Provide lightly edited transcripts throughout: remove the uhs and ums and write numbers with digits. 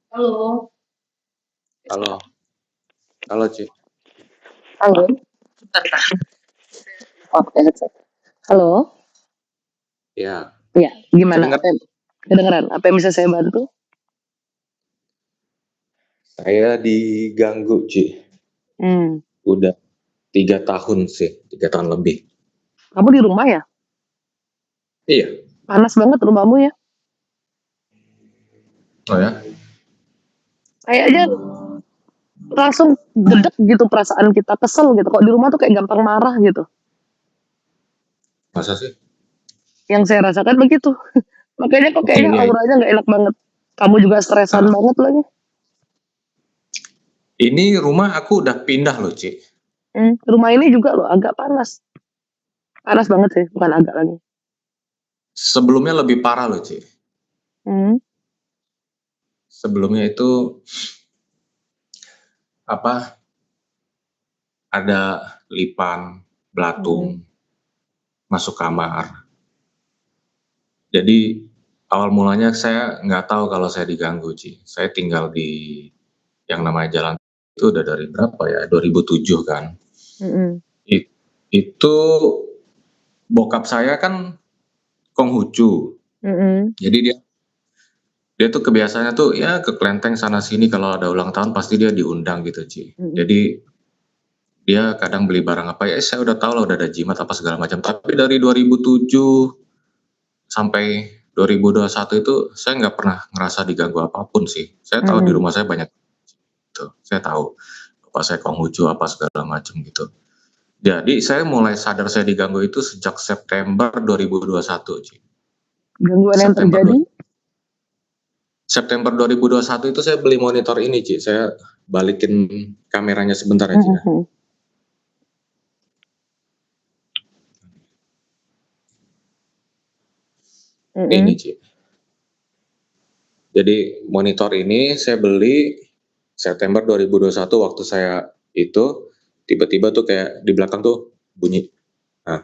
Halo. Halo, halo Ci. Halo. Oke, headset. Halo. Ya, Ya, gimana? kedengar. Kedengeran? Apa yang bisa saya bantu? Saya diganggu Ci. Hmm. Udah 3 tahun sih, 3 tahun lebih. Kamu di rumah ya? Iya. Panas banget rumahmu ya? Oh ya? Kayaknya langsung gedek gitu perasaan kita, kesel gitu. Kok di rumah tuh kayak gampang marah gitu. Masa sih? Yang saya rasakan begitu. Makanya kok kayaknya Ini auranya nggak enak banget. Kamu juga stresan ah, banget lagi. ini rumah aku udah pindah loh Ci. Rumah ini juga loh agak panas. Panas banget sih, bukan agak lagi. Sebelumnya lebih parah loh Ci. Hmm. Sebelumnya itu apa? Ada lipan, Hmm. belatung, masuk kamar. Jadi awal mulanya saya nggak tahu kalau saya diganggu Ci. Saya tinggal di yang namanya jalan itu udah dari berapa ya? 2007 kan. Hmm. It- itu bokap saya kan Konghucu. Hmm. Jadi dia dia tuh kebiasaannya tuh ya ke kelenteng sana sini kalau ada ulang tahun pasti dia diundang gitu, Ci. Hmm. Jadi dia kadang beli barang apa ya, saya udah tahu lah udah ada jimat apa segala macam. Tapi dari 2007 sampai 2021 itu saya nggak pernah ngerasa diganggu apapun sih. Saya tahu di Hmm. rumah saya banyak gitu. Saya tahu bapak saya Konghucu apa segala macam gitu. Jadi saya mulai sadar saya diganggu itu sejak September 2021, Ci. Gangguan yang September terjadi. September 2021 itu saya beli monitor ini, Ci. Saya balikin kameranya sebentar ya, Ci, ya. Hmm. Ini, Hmm. Ci. Jadi monitor ini saya beli September 2021 waktu saya itu tiba-tiba tuh kayak di belakang tuh bunyi. Nah,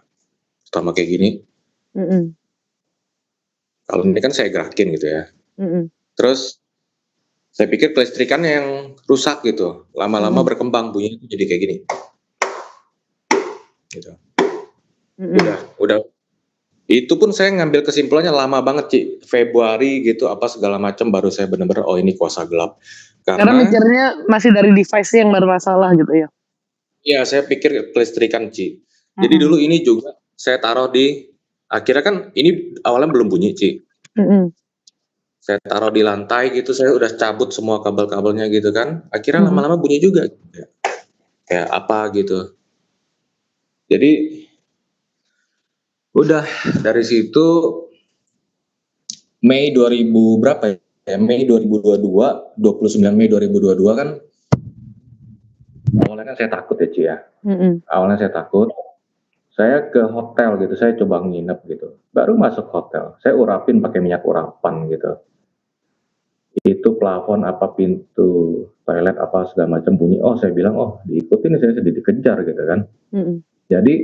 sama kayak gini. Hmm. Kalau ini kan saya gerakin gitu ya. Hmm. Terus saya pikir kelistrikannya yang rusak gitu. Lama-lama Hmm. berkembang bunyinya jadi kayak gini. Gitu. Hmm. Udah itu pun saya ngambil kesimpulannya lama banget, Ci. Februari gitu apa segala macam baru saya bener-bener oh ini kuasa gelap. Karena Karena mikirnya masih dari device yang bermasalah gitu ya. ya saya pikir kelistrikan, Ci. Jadi Mhm. dulu ini juga saya taruh di akhirnya kan ini awalnya belum bunyi, Ci. Mhm. Saya taruh di lantai gitu, saya udah cabut semua kabel-kabelnya gitu kan. Akhirnya Mhm. lama-lama bunyi juga. Kayak apa gitu. Jadi udah dari situ Mei 2000 berapa ya? Mei 2022, 29 Mei 2022 kan awalnya kan saya takut ya Ci ya. Mhm. Awalnya saya takut. Saya ke hotel gitu, saya coba nginep gitu. Baru masuk hotel, saya urapin pakai minyak urapan gitu. Itu plafon apa pintu toilet apa segala macam bunyi. Oh saya bilang oh diikutin saya sedih dikejar gitu kan. Mhm. Jadi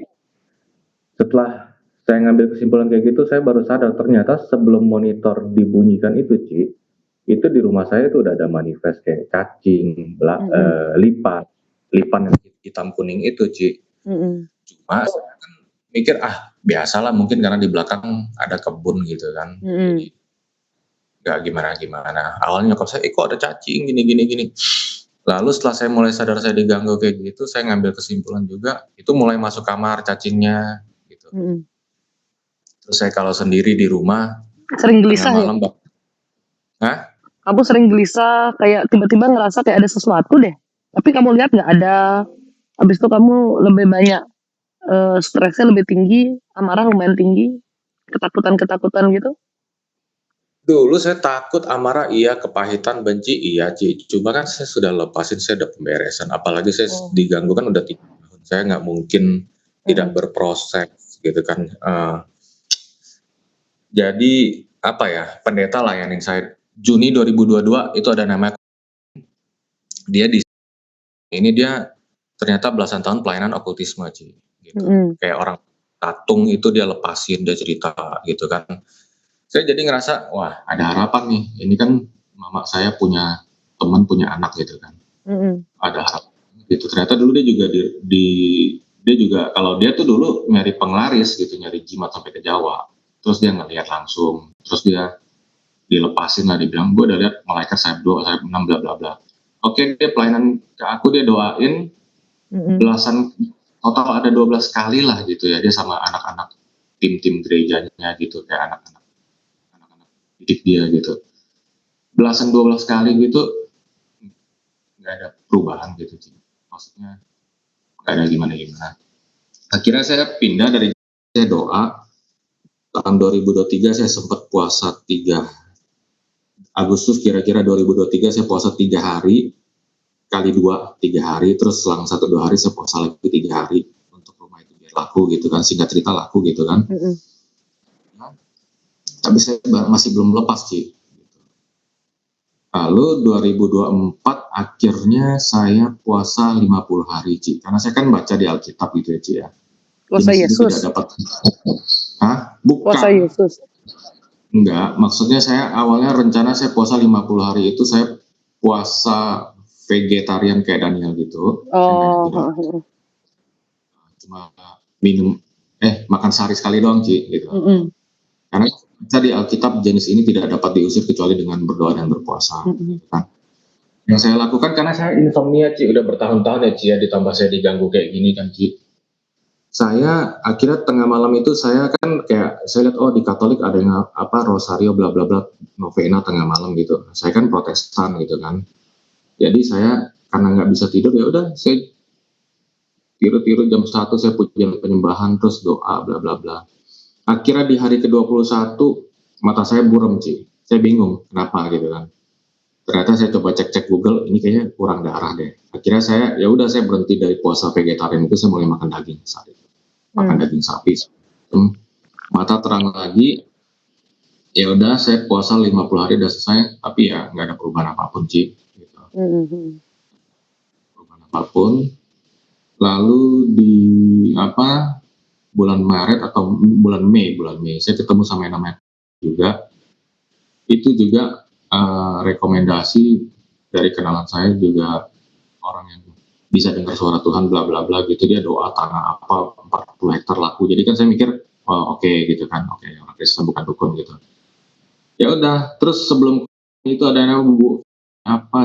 setelah saya ngambil kesimpulan kayak gitu, saya baru sadar ternyata sebelum monitor dibunyikan itu Ci, itu di rumah saya itu udah ada manifest kayak cacing, Mhm. lipan, lipan yang hitam kuning itu Ci. Mhm. Cuma saya kan mikir ah biasalah mungkin karena di belakang ada kebun gitu kan. Mhm. Jadi nggak gimana-gimana. Awalnya nyokap saya, kok ada cacing gini gini gini. Lalu setelah saya mulai sadar saya diganggu kayak gitu, saya ngambil kesimpulan juga itu mulai masuk kamar cacingnya gitu. Mhm. Terus saya kalau sendiri di rumah Sering tengah gelisah ya? malam, hah? Kamu sering gelisah kayak tiba-tiba ngerasa kayak ada sesuatu deh. Tapi kamu lihat nggak ada. Habis itu kamu lebih banyak stresnya lebih tinggi, amarah lumayan tinggi, ketakutan-ketakutan gitu. Dulu saya takut, amarah iya, kepahitan, benci iya, Ci. Cuma kan saya sudah lepasin, saya udah pemberesan. Apalagi saya Oh. diganggu kan udah 3 tahun. Saya nggak mungkin tidak Mhm. berproses gitu kan. Jadi apa ya, pendeta layanin saya. Juni 2022 itu ada namanya dia di ini dia ternyata belasan tahun pelayanan okultisme, Ci. Gitu. Mhm. Kayak orang tatung itu dia lepasin, dia cerita gitu kan. Saya jadi ngerasa, wah ada harapan nih. Ini kan mama saya punya teman punya anak gitu kan. Ada harapan gitu. Ternyata dulu dia juga dia juga kalau dia tuh dulu nyari penglaris gitu, nyari jimat sampai ke Jawa. Terus dia ngelihat langsung, terus dia dilepasin lah, dibilang gue udah lihat malaikat sayap 2, sayap 6, bla bla bla. Oke, dia pelayanan ke aku, dia doain belasan, total ada 12 kali lah gitu ya, dia sama anak-anak tim gerejanya gitu, kayak anak-anak didik dia gitu. Belasan 12 kali gitu nggak ada perubahan gitu sih. Maksudnya nggak ada gimana-gimana. Akhirnya saya pindah dari, saya doa tahun 2023 saya sempat puasa 3 Agustus kira-kira 2023 saya puasa 3 hari kali 2 3 hari, terus selang 1-2 hari saya puasa lagi 3 hari untuk rumah itu biar laku gitu kan, singkat cerita laku gitu kan. Tapi saya masih belum lepas sih. Lalu 2024 akhirnya saya puasa 50 hari Ci, karena saya kan baca di Alkitab gitu ya Ci ya. Puasa Yesus. Tidak dapat. Hah? Bukan. Puasa Yesus. Enggak, maksudnya saya awalnya rencana saya puasa 50 hari itu saya puasa vegetarian kayak Daniel gitu. Cuma minum makan sehari sekali doang Ci gitu. Karena kita di Alkitab jenis ini tidak dapat diusir kecuali dengan berdoa dan berpuasa. Gitu kan. Yang saya lakukan karena saya insomnia Ci, udah bertahun-tahun ya Ci ya, ditambah saya diganggu kayak gini kan Ci. Saya akhirnya tengah malam itu saya kan kayak saya lihat di Katolik ada yang apa rosario bla bla bla novena tengah malam gitu. Saya kan Protestan gitu kan. Jadi saya karena nggak bisa tidur ya udah saya tiru-tiru jam 1 saya pujian penyembahan terus doa bla bla bla. Akhirnya di hari ke-21 mata saya buram Ci. Saya bingung kenapa gitu kan. Ternyata saya coba cek Google, ini kayaknya kurang darah deh. Akhirnya saya berhenti dari puasa vegetarian itu, saya mulai makan daging saat itu. Makan daging sapi. Mata terang lagi, ya udah saya puasa 50 hari udah selesai, tapi ya nggak ada perubahan apapun Ci. Gitu. Perubahan apapun. Lalu di bulan Maret atau bulan Mei, saya ketemu sama yang namanya juga. Itu juga rekomendasi dari kenalan saya juga orang yang bisa dengar suara Tuhan bla bla bla gitu, dia doa tanah 40 hektar laku. Jadi kan saya mikir oke gitu kan, orang Kristen bukan dukun gitu. Ya udah, terus sebelum itu ada yang Bu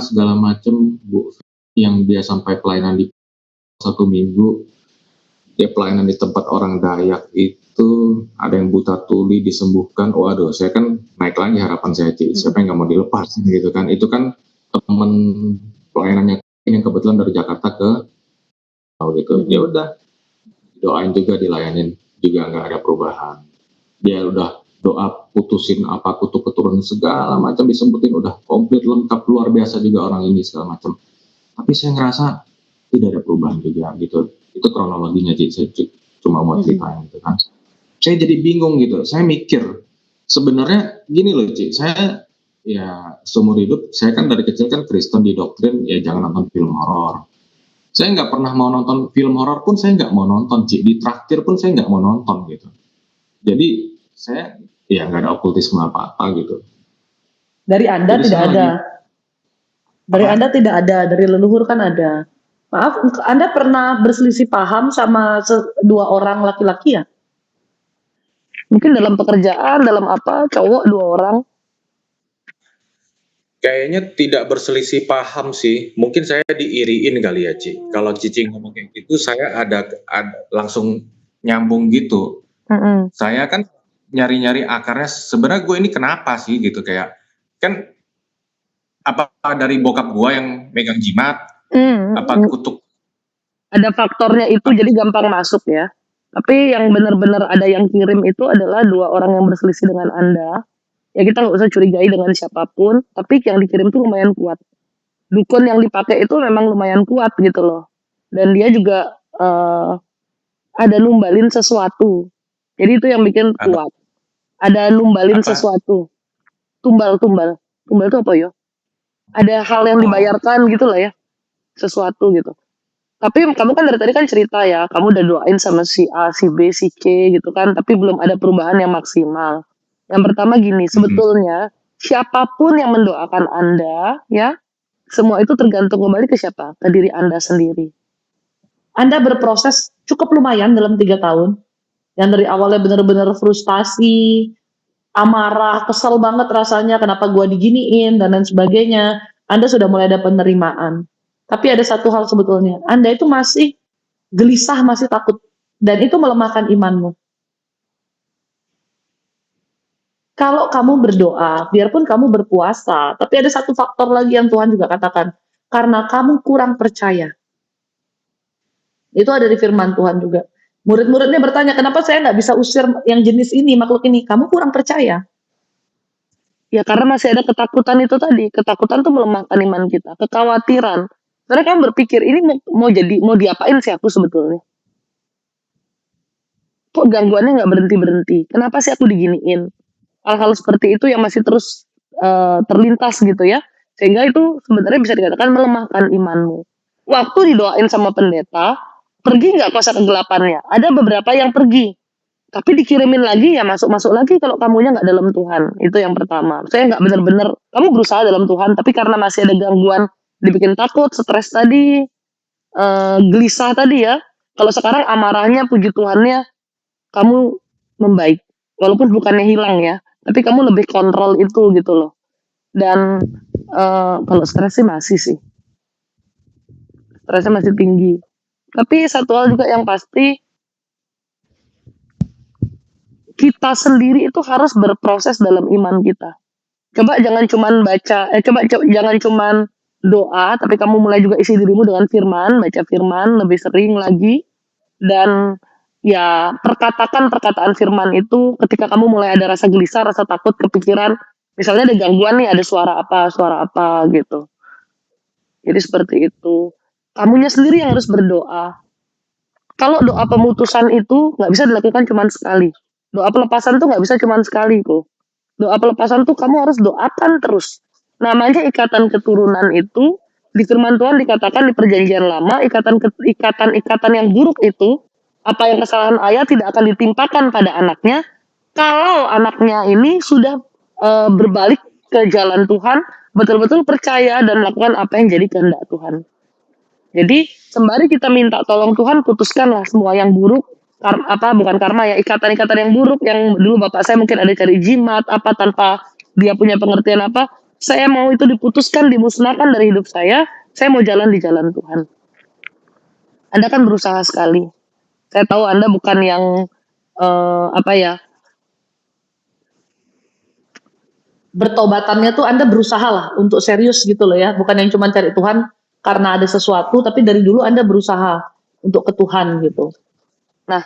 segala macem Bu yang dia sampai pelayanan di 1 minggu, dia pelayanan di tempat orang Dayak itu ada yang buta tuli disembuhkan. Waduh, saya kan naik lagi harapan saya Ci, siapa yang nggak mau dilepas gitu kan. Itu kan teman pelayanannya yang kebetulan dari Jakarta ke gitu. Ya udah, doain juga, dilayanin juga nggak ada perubahan. Dia udah doa putusin apa kutuk keturunan segala macam disebutin, udah komplit lengkap luar biasa juga orang ini segala macam. Tapi saya ngerasa tidak ada perubahan juga gitu. Itu kronologinya Ci, saya cuma mau ceritain gitu kan. Saya jadi bingung gitu, saya mikir sebenarnya gini loh Ci, saya ya seumur hidup saya kan dari kecil kan Kristen, didoktrin ya jangan nonton film horor. Saya nggak pernah mau nonton film horor pun saya nggak mau nonton Ci, di traktir pun saya nggak mau nonton gitu. Jadi saya ya nggak ada okultisme apa-apa gitu. Dari Anda jadi tidak ada. Dari Anda tidak ada, dari leluhur kan ada. Maaf, Anda pernah berselisih paham sama 2 orang laki-laki ya? Mungkin dalam pekerjaan, dalam apa, cowok 2 orang. Kayaknya tidak berselisih paham sih. Mungkin saya diiriin kali ya, Ci. Kalau Cici ngomong kayak gitu, saya ada langsung nyambung gitu. Saya kan nyari-nyari akarnya, sebenarnya gue ini kenapa sih gitu, kayak kan apa dari bokap gue yang megang jimat, apa kutuk. Ada faktornya itu, jadi gampang masuk ya. Tapi yang benar-benar ada yang kirim itu adalah 2 orang yang berselisih dengan Anda. Ya kita nggak usah curigai dengan siapapun, tapi yang dikirim tuh lumayan kuat. Dukun yang dipakai itu memang lumayan kuat gitu loh. Dan dia juga ada numbalin sesuatu. Jadi itu yang bikin kuat. Ada numbalin sesuatu. Tumbal itu apa ya? Ada hal yang dibayarkan gitu lah ya. Sesuatu gitu. Tapi kamu kan dari tadi kan cerita ya, kamu udah doain sama si A, si B, si C gitu kan, tapi belum ada perubahan yang maksimal. Yang pertama gini, sebetulnya siapapun yang mendoakan Anda ya, Semua itu tergantung kembali ke siapa? Ke diri Anda sendiri. Anda berproses cukup lumayan dalam 3 tahun, yang dari awalnya benar-benar frustasi, amarah, kesel banget rasanya kenapa gua diginiin dan lain sebagainya. Anda sudah mulai ada penerimaan. Tapi ada satu hal sebetulnya, Anda itu masih gelisah, masih takut, dan itu melemahkan imanmu. Kalau kamu berdoa, biarpun kamu berpuasa, tapi ada satu faktor lagi yang Tuhan juga katakan, karena kamu kurang percaya. Itu ada di firman Tuhan juga. Murid-muridnya bertanya, kenapa saya nggak bisa usir yang jenis ini, makhluk ini? Kamu kurang percaya. Ya karena masih ada ketakutan itu tadi. Ketakutan tuh melemahkan iman kita. Kekhawatiran. Mereka kan berpikir ini mau diapain sih aku sebetulnya? Kok gangguannya nggak berhenti-berhenti? Kenapa sih aku diginiin? Hal-hal seperti itu yang masih terus terlintas gitu ya. Sehingga itu sebenarnya bisa dikatakan melemahkan imanmu. Waktu didoain sama pendeta, pergi nggak kuasa kegelapannya? Ada beberapa yang pergi. Tapi dikirimin lagi ya masuk-masuk lagi kalau kamunya nggak dalam Tuhan. Itu yang pertama. Saya nggak benar-benar, kamu berusaha dalam Tuhan, tapi karena masih ada gangguan, dibikin takut, stres tadi, gelisah tadi ya. Kalau sekarang amarahnya, puji Tuhannya, kamu membaik. Walaupun bukannya hilang ya, tapi kamu lebih kontrol itu gitu loh. Dan kalau stres sih masih sih. Stresnya masih tinggi. Tapi satu hal juga yang pasti, kita sendiri itu harus berproses dalam iman kita. Coba jangan cuman baca, jangan cuman doa, tapi kamu mulai juga isi dirimu dengan firman, baca firman lebih sering lagi, dan ya perkatakan perkataan firman itu ketika kamu mulai ada rasa gelisah, rasa takut, kepikiran, misalnya ada gangguan nih, ada suara apa gitu. Jadi seperti itu. Kamunya sendiri yang harus berdoa. Kalau doa pemutusan itu nggak bisa dilakukan cuma sekali. Doa pelepasan tuh nggak bisa cuma sekali kok. Doa pelepasan tuh kamu harus doakan terus. Namanya ikatan keturunan itu di firman Tuhan dikatakan di perjanjian lama, ikatan yang buruk itu, apa yang kesalahan ayah tidak akan ditimpakan pada anaknya kalau anaknya ini sudah berbalik ke jalan Tuhan, betul-betul percaya dan melakukan apa yang jadi kehendak Tuhan. Jadi sembari kita minta tolong Tuhan, putuskanlah semua yang buruk, bukan karma ya, ikatan-ikatan yang buruk yang dulu bapak saya mungkin ada cari jimat apa tanpa dia punya pengertian apa, saya mau itu diputuskan, dimusnahkan dari hidup saya mau jalan di jalan Tuhan. Anda kan berusaha sekali. Saya tahu Anda bukan yang Bertobatannya tuh Anda berusaha lah untuk serius gitu loh ya, bukan yang cuma cari Tuhan karena ada sesuatu, tapi dari dulu Anda berusaha untuk ke Tuhan gitu. Nah,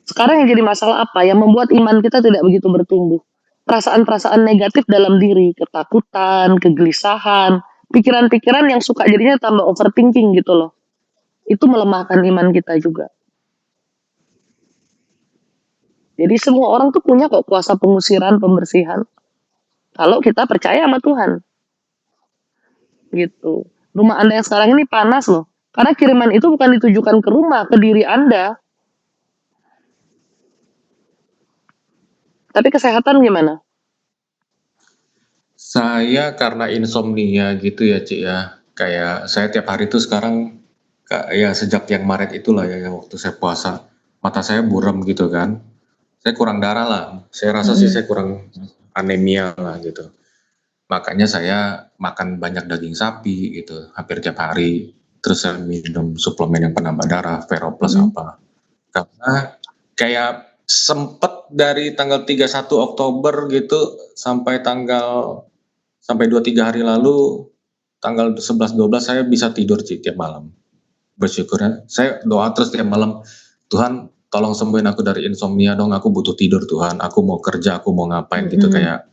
sekarang yang jadi masalah apa? Yang membuat iman kita tidak begitu bertumbuh. Perasaan-perasaan negatif dalam diri, ketakutan, kegelisahan, pikiran-pikiran yang suka jadinya tambah overthinking gitu loh. Itu melemahkan iman kita juga. Jadi semua orang tuh punya kok kuasa pengusiran, pembersihan. Kalau kita percaya sama Tuhan. Gitu. Rumah Anda yang sekarang ini panas loh. Karena kiriman itu bukan ditujukan ke rumah, ke diri Anda. Tapi kesehatan gimana? Saya karena insomnia gitu ya, Cik ya. Kayak saya tiap hari tuh sekarang ya sejak yang Maret itulah ya yang waktu saya puasa, mata saya buram gitu kan. Saya kurang darah lah. Saya rasa sih saya kurang anemia lah gitu. Makanya saya makan banyak daging sapi gitu, hampir tiap hari. Terus saya minum suplemen yang penambah darah, Veroplus apa. Karena kayak sempet dari tanggal 31 Oktober gitu sampai 2-3 hari lalu, tanggal 11-12 saya bisa tidur tiap malam. Bersyukurnya, saya doa terus tiap malam, Tuhan tolong sembuhin aku dari insomnia dong, aku butuh tidur Tuhan, aku mau kerja, aku mau ngapain gitu, kayak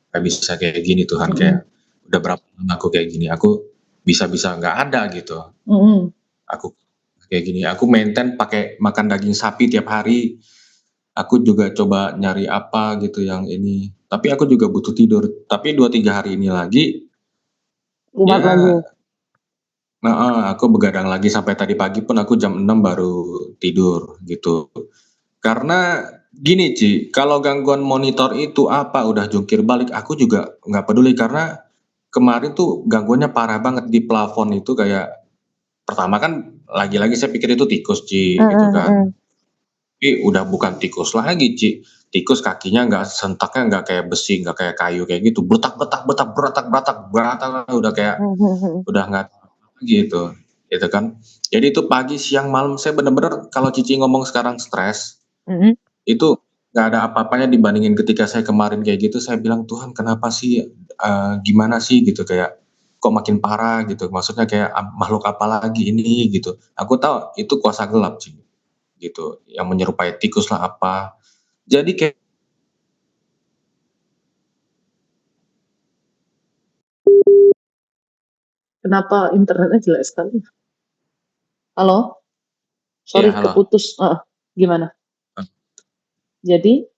gak bisa kayak gini Tuhan, kayak udah berapa lama aku kayak gini, aku bisa-bisa nggak ada gitu. Aku kayak gini, aku maintain pakai makan daging sapi tiap hari, aku juga coba nyari apa gitu yang ini, tapi aku juga butuh tidur. Tapi 2-3 hari ini lagi, Kumat ya lagi. aku begadang lagi sampai tadi pagi pun aku jam 6 baru tidur gitu. Karena gini Ci, kalau gangguan monitor itu apa udah jungkir balik, aku juga nggak peduli karena kemarin tuh gangguannya parah banget di plafon itu. Kayak pertama kan lagi-lagi saya pikir itu tikus Ci gitu kan, tapi udah bukan tikus lagi Ci, tikus kakinya nggak, sentaknya nggak kayak besi, nggak kayak kayu kayak gitu, betak, beratak, udah kayak udah nggak gitu, gitu kan. Jadi itu pagi, siang, malam saya bener-bener, kalau Cici ngomong sekarang stres, itu nggak ada apa-apanya dibandingin ketika saya kemarin kayak gitu. Saya bilang, "Tuhan kenapa sih, gimana sih?" Gitu, kayak, "Kok makin parah?" Gitu, maksudnya kayak, "Makhluk apa lagi ini?" Gitu. Aku tahu itu kuasa gelap sih, gitu, yang menyerupai tikus lah apa. Jadi kayak Kenapa internetnya jelek sekali? Halo? iya, Sorry halo. keputus. Gimana? Jadi?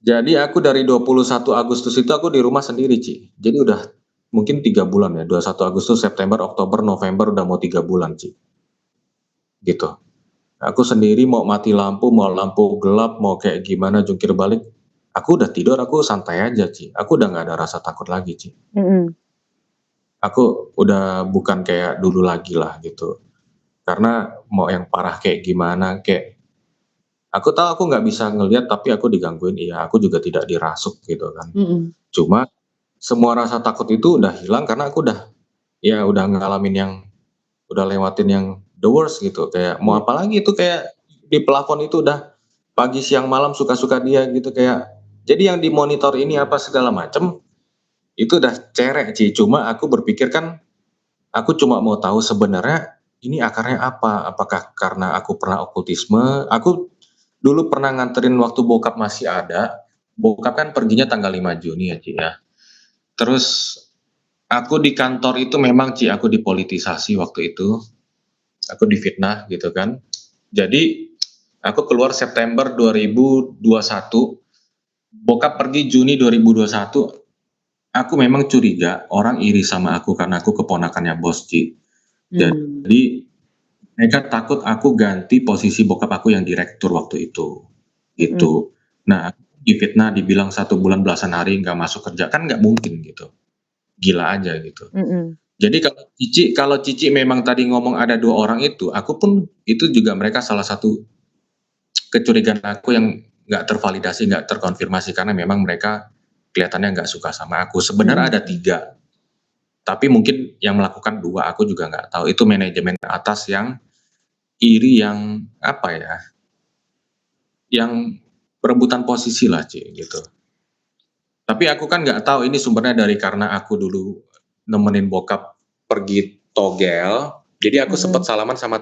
Jadi aku dari 21 Agustus itu aku di rumah sendiri, Ci. Jadi udah mungkin 3 bulan ya, 21 Agustus, September, Oktober, November, udah mau 3 bulan, Ci. Gitu. Aku sendiri mau mati lampu, mau lampu gelap, mau kayak gimana jungkir balik, aku udah tidur, aku santai aja, Ci. Aku udah nggak ada rasa takut lagi, Ci. Aku udah bukan kayak dulu lagi lah gitu. Karena mau yang parah kayak gimana, kayak aku tahu aku nggak bisa ngelihat tapi aku digangguin, iya, aku juga tidak dirasuk gitu kan. Cuma semua rasa takut itu udah hilang karena aku udah, ya udah ngalamin yang, udah lewatin yang the worst gitu. Kayak mau apa lagi itu, kayak di plafon itu udah pagi siang malam suka-suka dia gitu, kayak jadi yang dimonitor ini apa segala macem itu udah cerek sih. Cuma aku berpikir kan, aku cuma mau tahu sebenarnya ini akarnya apa, apakah karena aku pernah okultisme. Aku dulu pernah nganterin waktu bokap masih ada, bokap kan perginya tanggal 5 Juni ya Ci ya. Terus aku di kantor itu memang Ci, aku dipolitisasi waktu itu, aku difitnah gitu kan. Jadi aku keluar September 2021, bokap pergi Juni 2021. Aku memang curiga orang iri sama aku karena aku keponakannya bos Ci. Jadi mereka takut aku ganti posisi bokap aku yang direktur waktu itu, gitu. Nah, difitnah, dibilang 1 bulan belasan hari nggak masuk kerja, kan nggak mungkin gitu, gila aja gitu. Jadi kalau Cici memang tadi ngomong ada 2 orang itu, aku pun itu juga mereka salah satu kecurigaan aku yang nggak tervalidasi, nggak terkonfirmasi, karena memang mereka kelihatannya nggak suka sama aku. Sebenarnya ada 3, tapi mungkin yang melakukan 2, aku juga nggak tahu. Itu manajemen atas yang iri, yang apa ya, yang perebutan posisi lah Ci, gitu. Tapi aku kan nggak tahu ini sumbernya dari karena aku dulu nemenin bokap pergi togel, jadi aku sempat salaman sama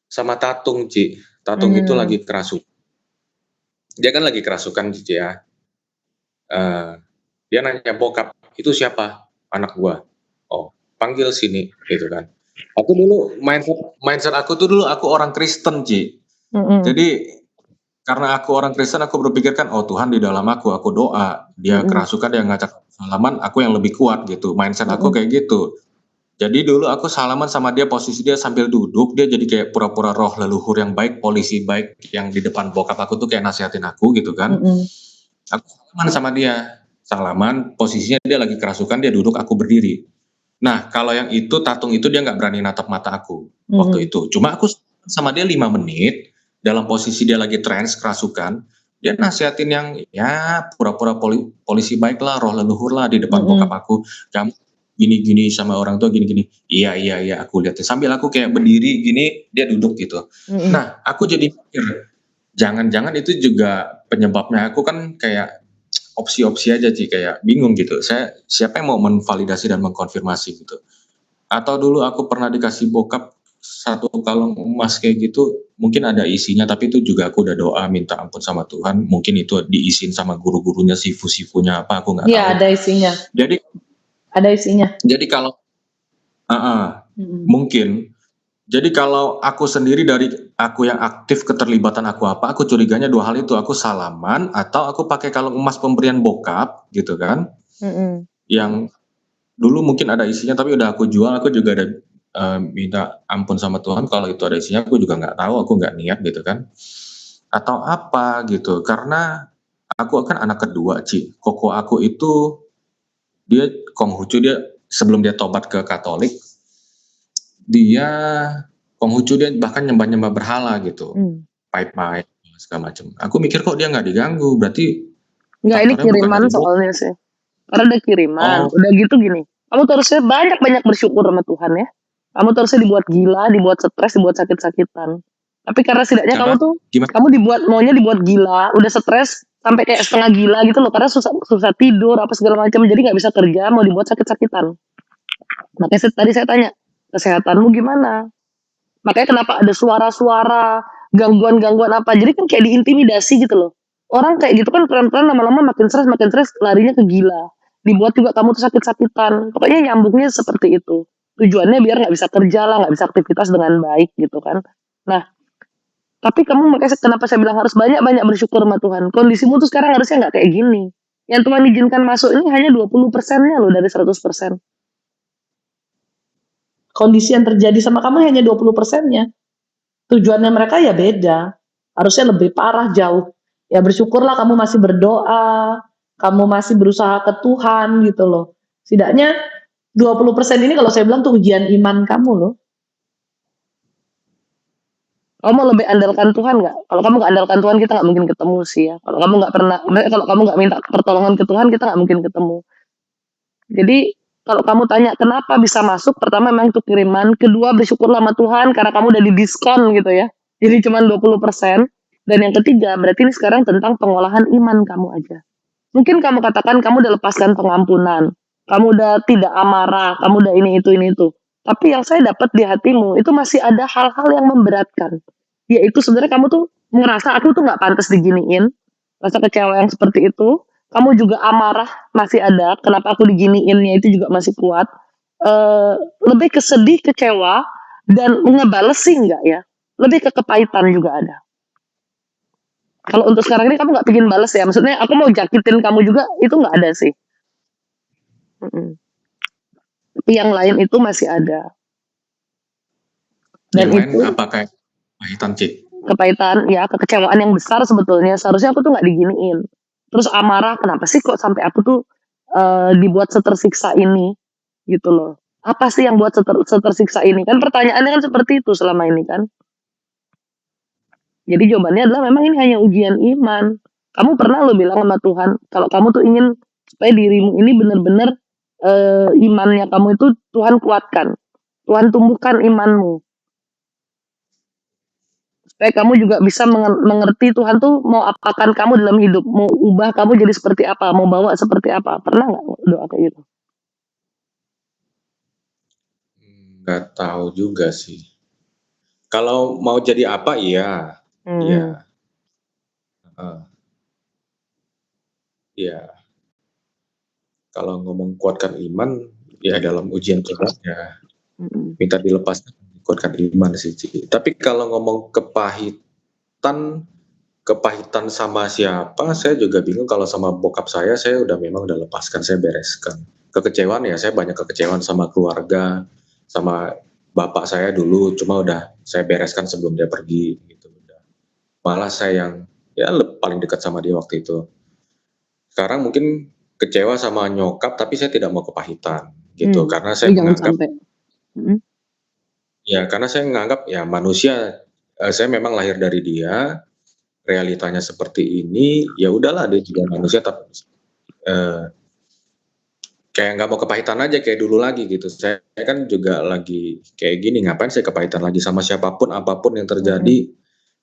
sama Tatung Ci. Tatung itu lagi kerasuk. Dia kan lagi kerasukan Ci ya. Dia nanya, "Bokap, itu siapa?" "Anak gua." "Oh, panggil sini," gitu kan. Aku dulu mindset mindset aku tuh dulu aku orang Kristen Ci. Jadi karena aku orang Kristen, aku berpikir kan, "Oh Tuhan di dalam aku doa, dia kerasukan, dia ngajak salaman, aku yang lebih kuat," gitu, mindset aku kayak gitu. Jadi dulu aku salaman sama dia, posisi dia sambil duduk, dia jadi kayak pura-pura roh leluhur yang baik, polisi baik yang di depan bokap aku tuh kayak nasihatin aku gitu kan. Aku salaman sama dia, salaman, posisinya dia lagi kerasukan, dia duduk, aku berdiri. Nah, kalau yang itu, Tatung itu dia nggak berani natap mata aku waktu itu. Cuma aku sama dia 5 menit, dalam posisi dia lagi trance, kerasukan, dia nasihatin yang ya pura-pura polisi baik lah, roh leluhur lah di depan bokap aku. "Kamu gini-gini sama orang tua gini-gini." "Iya, iya, iya," aku lihat. Sambil aku kayak berdiri gini, dia duduk gitu. Nah, aku jadi mikir, jangan-jangan itu juga penyebabnya. Aku kan kayak opsi-opsi aja sih, kayak bingung gitu. Siapa yang mau menvalidasi dan mengkonfirmasi gitu. Atau dulu aku pernah dikasih bokap 1 kalung emas kayak gitu, mungkin ada isinya, tapi itu juga aku udah doa minta ampun sama Tuhan, mungkin itu diisiin sama guru-gurunya, sifu-sifunya apa, aku nggak tahu. Iya, ada isinya. Jadi Ada isinya. jadi kalau mungkin. Jadi kalau aku sendiri, dari aku yang aktif keterlibatan aku apa, aku curiganya 2 hal itu, aku salaman atau aku pakai kalung emas pemberian bokap gitu kan, yang dulu mungkin ada isinya tapi udah aku jual, aku juga ada, minta ampun sama Tuhan kalau itu ada isinya, aku juga nggak tahu, aku nggak niat gitu kan, atau apa gitu. Karena aku kan anak kedua, Ci. Koko aku itu dia Konghucu, dia sebelum dia tobat ke Katolik, dia Konghucu, dia bahkan nyembah-nyembah berhala gitu. Paip-paip segala macam. Aku mikir kok dia nggak diganggu, berarti Enggak, ini faktornya bukan kiriman dari Tuhan. soalnya sih. Karena ada kiriman. Oh, Udah gitu gini. Kamu tuh harusnya banyak-banyak bersyukur sama Tuhan ya. Kamu tuh harusnya dibuat gila, dibuat stres, dibuat sakit-sakitan. Tapi karena setidaknya kamu apa? tuh, Gimana? kamu maunya dibuat gila, udah stres sampai kayak setengah gila gitu loh. Karena susah tidur, apa segala macam. Jadi nggak bisa kerja, mau dibuat sakit-sakitan. Makanya tadi saya tanya, kesehatanmu gimana? Makanya kenapa ada suara-suara, gangguan-gangguan apa. Jadi kan kayak diintimidasi gitu loh. Orang kayak gitu kan pelan-pelan lama-lama makin stres larinya ke gila. Dibuat juga kamu tuh sakit-sakitan. Pokoknya nyambungnya seperti itu. Tujuannya biar nggak bisa kerja lah, nggak bisa aktivitas dengan baik gitu kan. Nah, tapi kamu makanya kenapa saya bilang harus banyak-banyak bersyukur sama Tuhan. Kondisimu tuh sekarang harusnya nggak kayak gini. Yang Tuhan izinkan masuk ini hanya 20%-nya loh dari 100%. Kondisi yang terjadi sama kamu hanya 20%-nya. Tujuannya mereka ya beda. Harusnya lebih parah jauh. Ya bersyukurlah kamu masih berdoa, kamu masih berusaha ke Tuhan gitu loh. Setidaknya 20% ini kalau saya bilang tuh ujian iman kamu loh. Kamu mau lebih andalkan Tuhan nggak? Kalau kamu nggak andalkan Tuhan, kita nggak mungkin ketemu sih ya. Kalau kamu nggak minta pertolongan ke Tuhan, kita nggak mungkin ketemu. Jadi kalau kamu tanya kenapa bisa masuk, pertama memang itu kiriman, kedua bersyukurlah sama Tuhan karena kamu udah didiskon gitu ya. Jadi cuma 20%. Dan yang ketiga, berarti ini sekarang tentang pengolahan iman kamu aja. Mungkin kamu katakan kamu udah lepaskan pengampunan, kamu udah tidak amarah, kamu udah ini itu. Tapi yang saya dapat di hatimu itu masih ada hal-hal yang memberatkan. Yaitu sebenarnya kamu tuh ngerasa aku tuh nggak pantas diginiin, rasa kecewa yang seperti itu. Kamu juga amarah masih ada, kenapa aku diginiinnya itu juga masih kuat. Lebih ke sedih, kecewa, dan ngebales sih enggak ya. Lebih ke kepahitan juga ada. Kalau untuk sekarang ini kamu nggak pingin bales ya, maksudnya aku mau jakitin kamu juga, itu nggak ada sih. Tapi yang lain itu masih ada. Dan yang lain itu apa kayak pahitan, Ci? kepahitan, ya kekecewaan yang besar sebetulnya. Seharusnya aku tuh nggak diginiin. Terus amarah, kenapa sih kok sampai aku tuh dibuat setersiksa ini, gitu loh. Apa sih yang buat setersiksa ini? Kan pertanyaannya kan seperti itu selama ini kan. Jadi jawabannya adalah memang ini hanya ujian iman. Kamu pernah lo bilang sama Tuhan, kalau kamu tuh ingin supaya dirimu ini benar-benar imannya kamu itu Tuhan kuatkan. Tuhan tumbuhkan imanmu. Supaya kamu juga bisa mengerti Tuhan tuh mau apakan kamu dalam hidup. Mau ubah kamu jadi seperti apa. Mau bawa seperti apa. Pernah nggak doa kayak gitu? Nggak tahu juga sih. Kalau mau jadi apa, iya. Iya. Iya. Kalau ngomong kuatkan iman, ya dalam ujian Tuhan ya minta dilepaskan, kuatkan iman sih, Ci. Tapi kalau ngomong kepahitan sama siapa, saya juga bingung. Kalau sama bokap saya udah memang udah lepaskan, saya bereskan. Kekecewaan ya, saya banyak kekecewaan sama keluarga, sama bapak saya dulu, cuma udah saya bereskan sebelum dia pergi gitu. Malah saya yang ya paling dekat sama dia waktu itu. Sekarang mungkin kecewa sama nyokap, tapi saya tidak mau kepahitan gitu, karena saya Jangan menganggap sampai. ya karena saya menganggap ya manusia, saya memang lahir dari dia, realitanya seperti ini, ya udahlah dia juga manusia, tapi kayak nggak mau kepahitan aja kayak dulu lagi gitu. Saya kan juga lagi kayak gini, ngapain saya kepahitan lagi sama siapapun, apapun yang terjadi,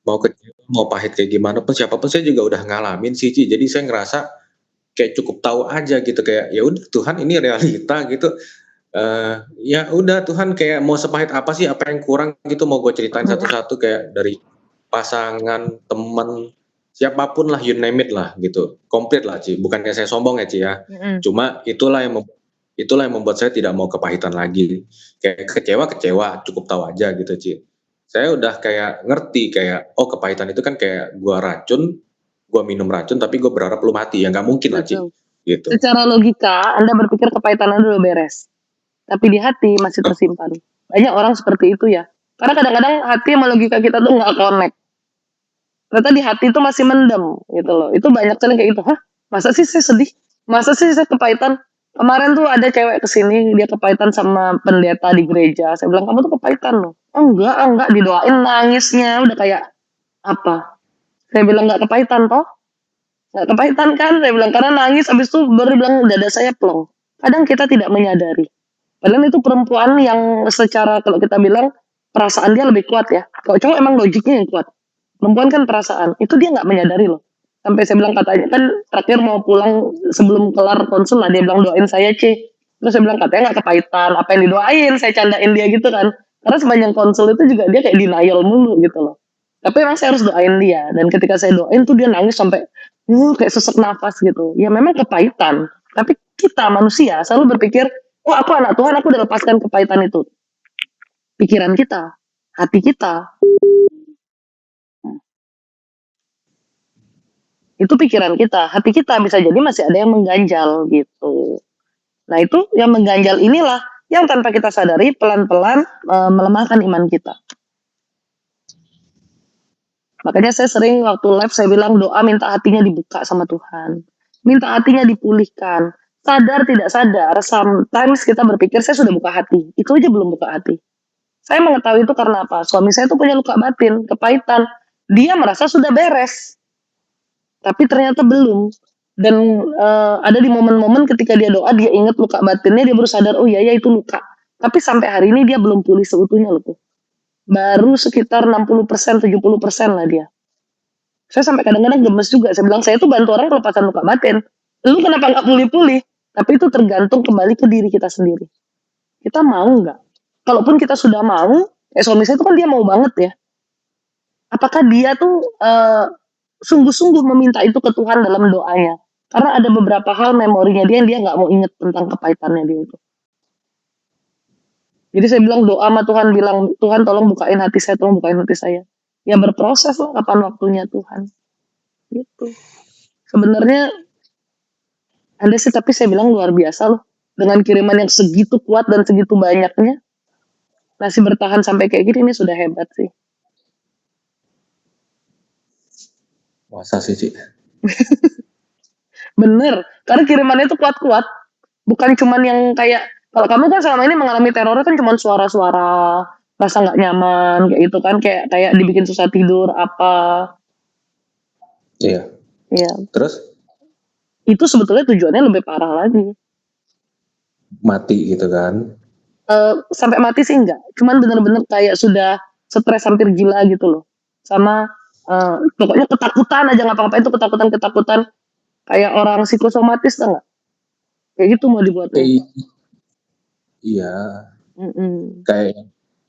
mau kecewa, mau pahit kayak gimana pun, siapapun saya juga udah ngalamin sih, Ci. Jadi saya ngerasa kayak cukup tahu aja gitu, kayak ya udah Tuhan ini realita gitu. Ya udah Tuhan, kayak mau sepahit apa sih, apa yang kurang gitu, mau gue ceritain satu-satu, kayak dari pasangan, temen, siapapun lah, you name it lah gitu, komplit lah, Ci. Bukannya saya sombong ya, Ci ya. Cuma itulah yang membuat saya tidak mau kepahitan lagi. Kayak kecewa, cukup tahu aja gitu, Ci. Saya udah kayak ngerti, kayak oh kepahitan itu kan kayak gua minum racun tapi gue berharap lu mati, ya nggak mungkin lah, Ci. Gitu. Secara logika, Anda berpikir kepahitan Anda udah beres. Tapi di hati masih tersimpan. Banyak orang seperti itu ya. Karena kadang-kadang hati sama logika kita tuh nggak connect. ternyata di hati itu masih mendem gitu loh. Itu banyak sekali kayak gitu. Hah, masa sih saya sedih? Masa sih saya kepahitan? Kemarin tuh ada cewek kesini, dia kepahitan sama pendeta di gereja. Saya bilang, kamu tuh kepahitan loh. Oh enggak, didoain nangisnya. Udah kayak apa? Saya bilang nggak kepahitan toh? Nggak kepahitan kan? Saya bilang, karena nangis abis itu baru bilang dada saya plong. Kadang kita tidak menyadari. Padahal itu perempuan yang secara kalau kita bilang perasaan dia lebih kuat ya. Kalau cowok emang logiknya yang kuat. Perempuan kan perasaan. Itu dia nggak menyadari loh. Sampai saya bilang katanya kan terakhir mau pulang sebelum kelar konsul lah dia bilang doain saya C. Terus saya bilang katanya nggak kepahitan. Apa yang didoain? Saya candain dia gitu kan. Karena sepanjang konsul itu juga dia kayak denial mulu gitu loh. Tapi emang saya harus doain dia. Dan ketika saya doain tuh dia nangis sampai kayak sesak nafas gitu. Ya memang kepahitan. Tapi kita manusia selalu berpikir, oh aku anak Tuhan, aku udah lepaskan kepahitan itu. Pikiran kita, hati kita, itu pikiran kita. Hati kita bisa jadi masih ada yang mengganjal gitu. Nah itu yang mengganjal inilah yang tanpa kita sadari pelan-pelan melemahkan iman kita. Makanya saya sering waktu live saya bilang doa minta hatinya dibuka sama Tuhan. Minta hatinya dipulihkan. Sadar tidak sadar, sometimes kita berpikir saya sudah buka hati. Itu aja belum buka hati. Saya mengetahui itu karena apa? Suami saya itu punya luka batin, kepahitan. Dia merasa sudah beres. Tapi ternyata belum. Dan ada di momen-momen ketika dia doa, dia ingat luka batinnya, dia baru sadar, oh iya itu luka. Tapi sampai hari ini dia belum pulih seutuhnya loh tuh. Baru sekitar 60%, 70% lah dia. Saya sampai kadang-kadang gemes juga. Saya bilang, saya tuh bantu orang kelepasan luka batin. Lu kenapa nggak pulih-pulih? Tapi itu tergantung kembali ke diri kita sendiri. Kita mau nggak? Kalaupun kita sudah mau, suami saya itu kan dia mau banget ya. Apakah dia tuh sungguh-sungguh meminta itu ke Tuhan dalam doanya? Karena ada beberapa hal memorinya dia yang dia nggak mau inget tentang kepahitannya dia itu. Jadi saya bilang doa sama Tuhan, bilang Tuhan tolong bukain hati saya, tolong bukain hati saya. Ya berproses lah kapan waktunya Tuhan. Gitu. Sebenarnya Anda sih tapi saya bilang luar biasa loh. Dengan kiriman yang segitu kuat dan segitu banyaknya. Masih bertahan sampai kayak gini ini sudah hebat sih. Masa sih, Ci? Bener. Karena kirimannya itu kuat-kuat. Bukan cuman yang kayak kalau kamu kan selama ini mengalami teror kan cuma suara-suara rasa nggak nyaman kayak gitu kan kayak dibikin susah tidur apa. Iya. Iya. Terus Itu sebetulnya tujuannya lebih parah lagi. mati gitu kan? Sampai mati sih enggak. Cuman bener-bener kayak sudah stres hampir gila gitu loh. Sama pokoknya ketakutan aja ngapa-ngapain itu ketakutan kayak orang psikosomatis tau nggak? Kayak gitu mau dibuatnya. Iya. Mm-mm.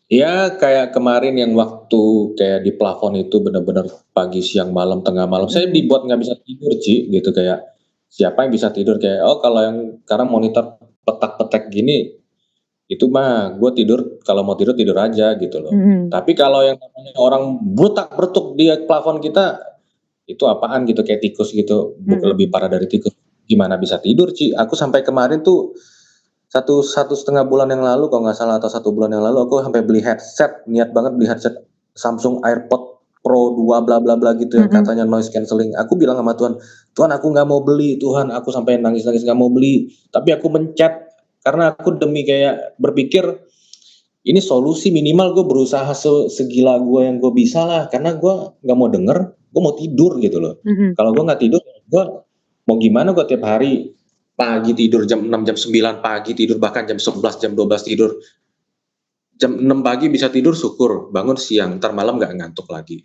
Kayak kemarin yang waktu kayak di plafon itu benar-benar pagi siang malam tengah malam saya dibuat nggak bisa tidur Ci gitu kayak siapa yang bisa tidur kayak kalau yang sekarang monitor petak-petek gini itu mah gue tidur kalau mau tidur aja gitu loh. Tapi kalau yang namanya orang bertuk di plafon kita itu apaan gitu kayak tikus gitu lebih parah dari tikus gimana bisa tidur Ci aku sampai kemarin tuh satu setengah bulan yang lalu kalau nggak salah atau 1 bulan yang lalu aku sampai beli headset niat banget beli headset Samsung AirPod Pro 2 bla bla bla gitu yang katanya noise cancelling aku bilang sama Tuhan aku nggak mau beli Tuhan aku sampai nangis nggak mau beli tapi aku mencet karena aku demi kayak berpikir ini solusi minimal gue berusaha segila gue yang gue bisa lah karena gue nggak mau denger gue mau tidur gitu loh kalau gue nggak tidur gue mau gimana gue tiap hari pagi tidur jam 6, jam 9 pagi tidur, bahkan jam 11, jam 12 tidur. Jam 6 pagi bisa tidur syukur, bangun siang, ntar malam nggak ngantuk lagi.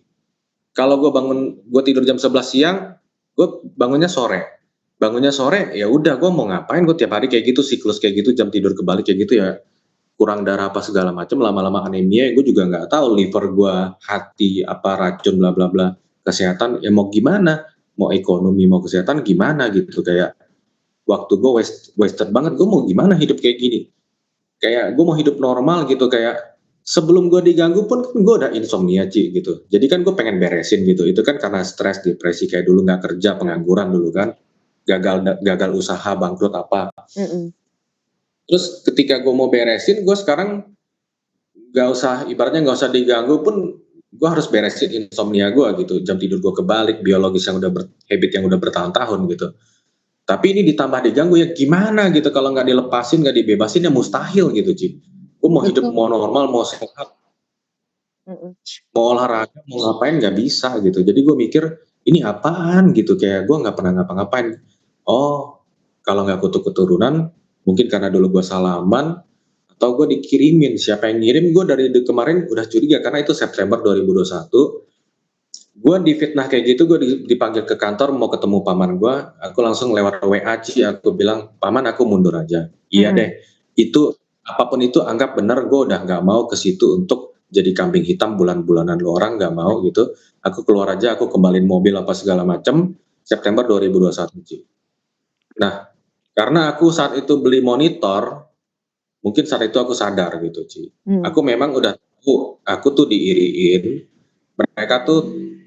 Kalau gue tidur jam 11 siang, gue bangunnya sore. Bangunnya sore, ya udah gue mau ngapain, gue tiap hari kayak gitu, siklus kayak gitu, jam tidur kebalik kayak gitu ya. Kurang darah apa segala macam, lama-lama anemia, gue juga nggak tahu liver gue, hati, apa racun, bla bla bla. Kesehatan, ya mau gimana, mau ekonomi, mau kesehatan gimana gitu, kayak waktu gue wasted banget gue mau gimana hidup kayak gini kayak gue mau hidup normal gitu kayak sebelum gue diganggu pun kan gue udah insomnia Ci gitu jadi kan gue pengen beresin gitu itu kan karena stres depresi kayak dulu nggak kerja pengangguran dulu kan gagal usaha bangkrut apa terus ketika gue mau beresin gue sekarang ibaratnya nggak usah diganggu pun gue harus beresin insomnia gue gitu, jam tidur gue kebalik, biologis yang habit yang udah bertahun-tahun gitu. Tapi ini ditambah diganggu ya gimana gitu, kalau nggak dilepasin, nggak dibebasin ya mustahil gitu, Ci. Gue mau hidup, Betul. mau normal, mau sehat, Mm-mm. mau olahraga, mau ngapain nggak bisa gitu. Jadi gue mikir ini apaan gitu, kayak gue nggak pernah ngapa-ngapain. Oh, kalau nggak kutu keturunan, mungkin karena dulu gue salaman atau gue dikirimin. Siapa yang ngirim, gue dari kemarin udah curiga karena itu September 2021. Gue difitnah kayak gitu, gue dipanggil ke kantor mau ketemu paman gue, aku langsung lewat WA, Ci, aku bilang paman aku mundur aja. Iya Mm-mm. deh, itu apapun itu anggap bener, gue udah nggak mau ke situ untuk jadi kambing hitam bulan-bulanan lu orang, nggak mau gitu. Aku keluar aja, aku kembaliin mobil apa segala macem. September 2021, Ci. Nah, karena aku saat itu beli monitor, mungkin saat itu aku sadar gitu, Ci. Mm. Aku memang udah tahu, aku tuh diiriin, mereka tuh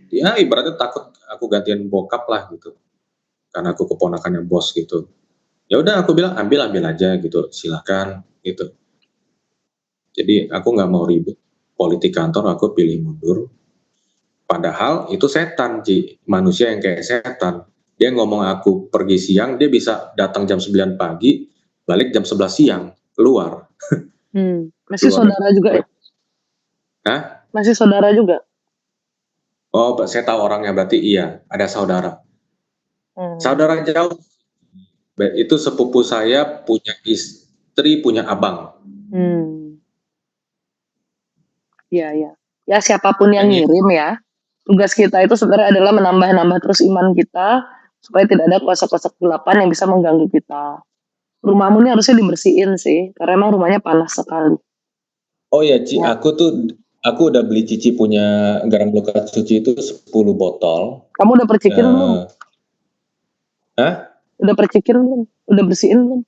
ya ibaratnya takut aku gantiin bokap lah gitu, karena aku keponakannya bos gitu. Ya udah aku bilang ambil aja gitu, silakan gitu. Jadi aku nggak mau ribut politik kantor, aku pilih mundur. Padahal itu setan, Ci, manusia yang kayak setan. Dia ngomong aku pergi siang, dia bisa datang jam 9 pagi, balik jam 11 siang, keluar. Masih Keluar dari saudara juga ya? Hah? Masih saudara juga? Oh, saya tahu orangnya, berarti iya, ada saudara. Hmm. Saudara jauh, itu sepupu saya punya istri, punya abang. Hmm. Iya, iya. Ya siapapun yang Yang ngirim ya, tugas kita itu sebenarnya adalah menambah-nambah terus iman kita supaya tidak ada kuasa-kuasa kegelapan yang bisa mengganggu kita. Rumahmu ini harusnya dibersihin sih, karena emang rumahnya panas sekali. Oh ya, Ci, Ya. aku udah beli Cici punya garam luka suci itu 10 botol. Kamu udah percikin belum? Eh, Hah? Udah percikin belum? Udah bersihin belum?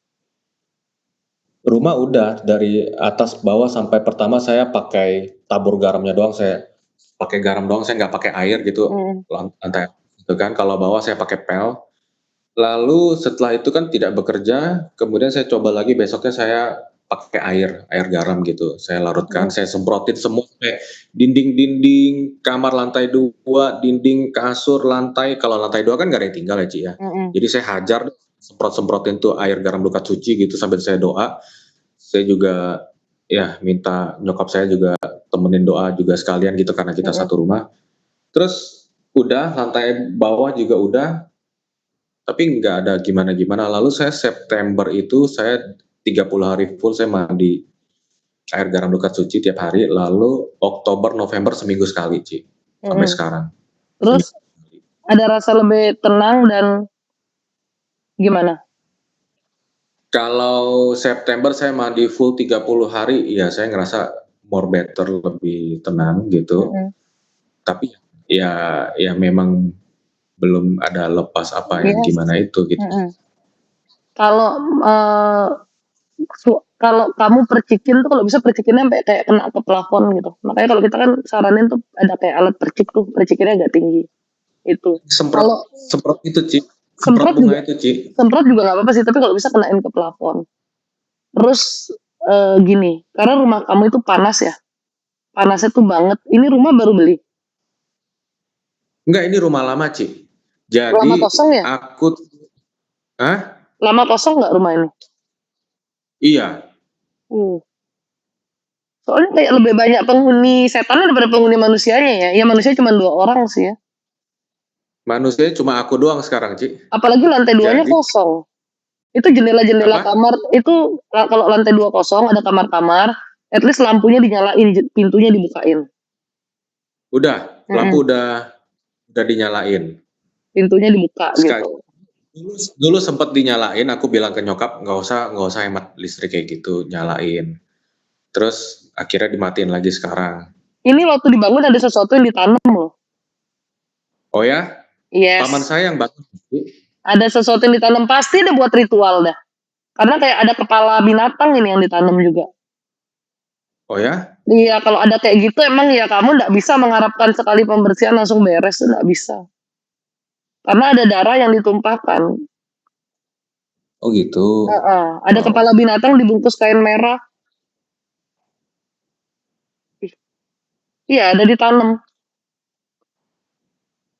Rumah udah dari atas bawah sampai pertama saya pakai tabur garamnya doang, saya pakai garam doang, saya nggak pakai air gitu Hmm. lantai itu kan. Kalau bawah saya pakai pel. Lalu setelah itu kan tidak bekerja, kemudian saya coba lagi besoknya saya pakai air garam gitu. Saya larutkan, Hmm. saya semprotin semua sampai dinding-dinding kamar lantai 2, dinding kasur lantai. Kalau lantai 2 kan nggak ada yang tinggal ya, Ci ya. Hmm. Jadi saya hajar semprotin tuh air garam luka suci gitu sambil saya doa. Saya juga ya minta nyokap saya juga temenin doa juga sekalian gitu karena kita Hmm. satu rumah. Terus udah lantai bawah juga udah, tapi nggak ada gimana-gimana. Lalu saya September itu saya 30 hari full saya mandi air garam luka suci tiap hari. Lalu Oktober, November seminggu sekali, Ci. Sampai Hmm. sekarang. Terus Seminggu sekali. ada rasa lebih tenang dan gimana? Kalau September saya mandi full 30 hari, ya saya ngerasa more better, lebih tenang gitu. Hmm. Tapi ya ya memang belum ada lepas apa yang Yes. gimana itu gitu. Hmm. Kalau kalau kamu percikin tuh kalau bisa percikinnya sampai kayak kena ke plafon gitu. Makanya kalau kita kan saranin tuh ada kayak alat percik tuh, percikinnya agak tinggi. Itu. Semprot Kalau semprot itu, Ci. Semprot semprot bunga juga itu, Ci. semprot juga nggak apa-apa sih, tapi kalau bisa kenain ke plafon. Terus gini, karena rumah kamu itu panas ya. Panasnya tuh banget. Ini rumah baru beli. Enggak, ini rumah lama, Ci. Lama Jadi kosong ya? aku Hah? Lama kosong nggak rumah ini? Iya. Uh. Soalnya kayak lebih banyak penghuni setan daripada penghuni manusianya ya. Ya manusia cuma 2 orang sih ya. Manusia cuma aku doang sekarang, Ci. Apalagi lantai 2-nya Jadi kosong. Itu jendela-jendela apa? kamar itu kalau lantai 2 kosong ada kamar-kamar, at least lampunya dinyalain, pintunya dibukain. Udah, Mm-mm. lampu udah dinyalain. Pintunya dibuka Sekali gitu. dulu sempat dinyalain, aku bilang ke nyokap nggak usah hemat listrik kayak gitu, nyalain. Terus akhirnya dimatiin lagi sekarang. Ini waktu dibangun ada sesuatu yang ditanam loh. Oh ya, paman Yes. saya yang bangun. Ada sesuatu yang ditanam pasti ada buat ritual dah. Karena kayak ada kepala binatang ini yang ditanam juga. Oh ya? Iya, kalau ada kayak gitu emang ya kamu nggak bisa mengharapkan sekali pembersihan langsung beres, nggak bisa. Karena ada darah yang ditumpahkan. Oh gitu. Ada Oh. kepala binatang dibungkus kain merah. Iya, ada ditanam.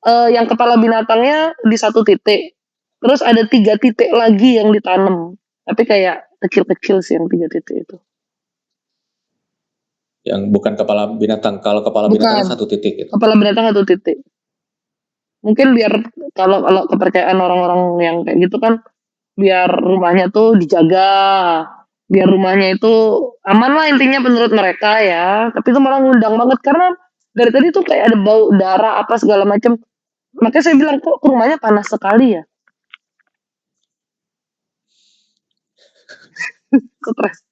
Yang kepala binatangnya di satu titik. Terus ada 3 titik lagi yang ditanam. Tapi kayak kecil-kecil sih yang 3 titik itu. Yang bukan kepala binatang. Kalau kepala binatang Bukan. satu titik gitu. Kepala binatang 1 titik. Mungkin biar kalau kepercayaan orang-orang yang kayak gitu kan, biar rumahnya tuh dijaga, biar rumahnya itu aman lah intinya menurut mereka ya. Tapi itu malah ngundang banget karena dari tadi tuh kayak ada bau darah apa segala macam. Makanya saya bilang kok rumahnya panas sekali ya. Stres.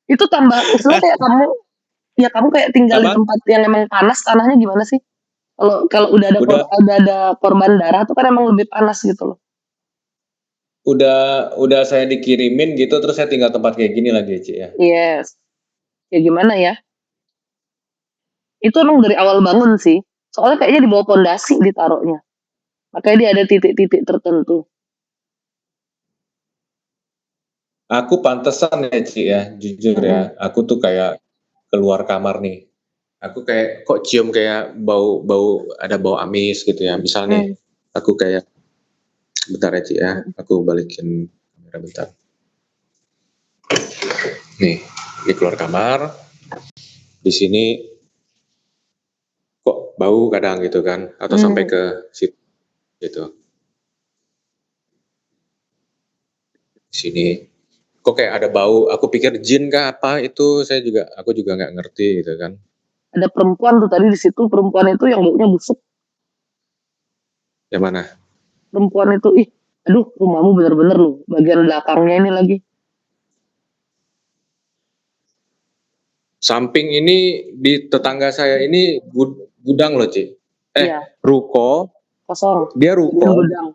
Itu tambah istilahnya kayak kamu kayak tinggal di Apa? tempat yang emang panas tanahnya gimana sih? Kalau udah Udah ada korban darah tuh kan emang lebih panas gitu loh. udah saya dikirimin gitu terus saya tinggal tempat kayak gini lagi, Ci ya. Yes. Ya gimana ya? Itu emang dari awal bangun sih. Soalnya kayaknya di bawah pondasi ditaruhnya. Makanya dia ada titik-titik tertentu. Aku pantesan ya, Ci ya, jujur Mm-mm. ya. Aku tuh kayak keluar kamar nih. Aku kayak kok cium kayak bau ada bau amis gitu ya. Misal nih, Mm. aku kayak bentar ya, Ci ya. Mm. Aku balikin kamera bentar. Nih, di keluar kamar. Di sini kok bau kadang gitu kan atau sampai Mm. ke situ gitu. Di sini kok kayak ada bau, aku pikir jin kah apa itu, aku juga nggak ngerti gitu kan. Ada perempuan tuh tadi di situ. Perempuan itu yang baunya busuk. Yang mana? Perempuan itu, aduh rumahmu bener-bener loh. Bagian belakangnya ini lagi. Samping ini di tetangga saya ini gudang loh, Ci. Iya, Ruko, kosong. dia Jadinya ruko, gudang.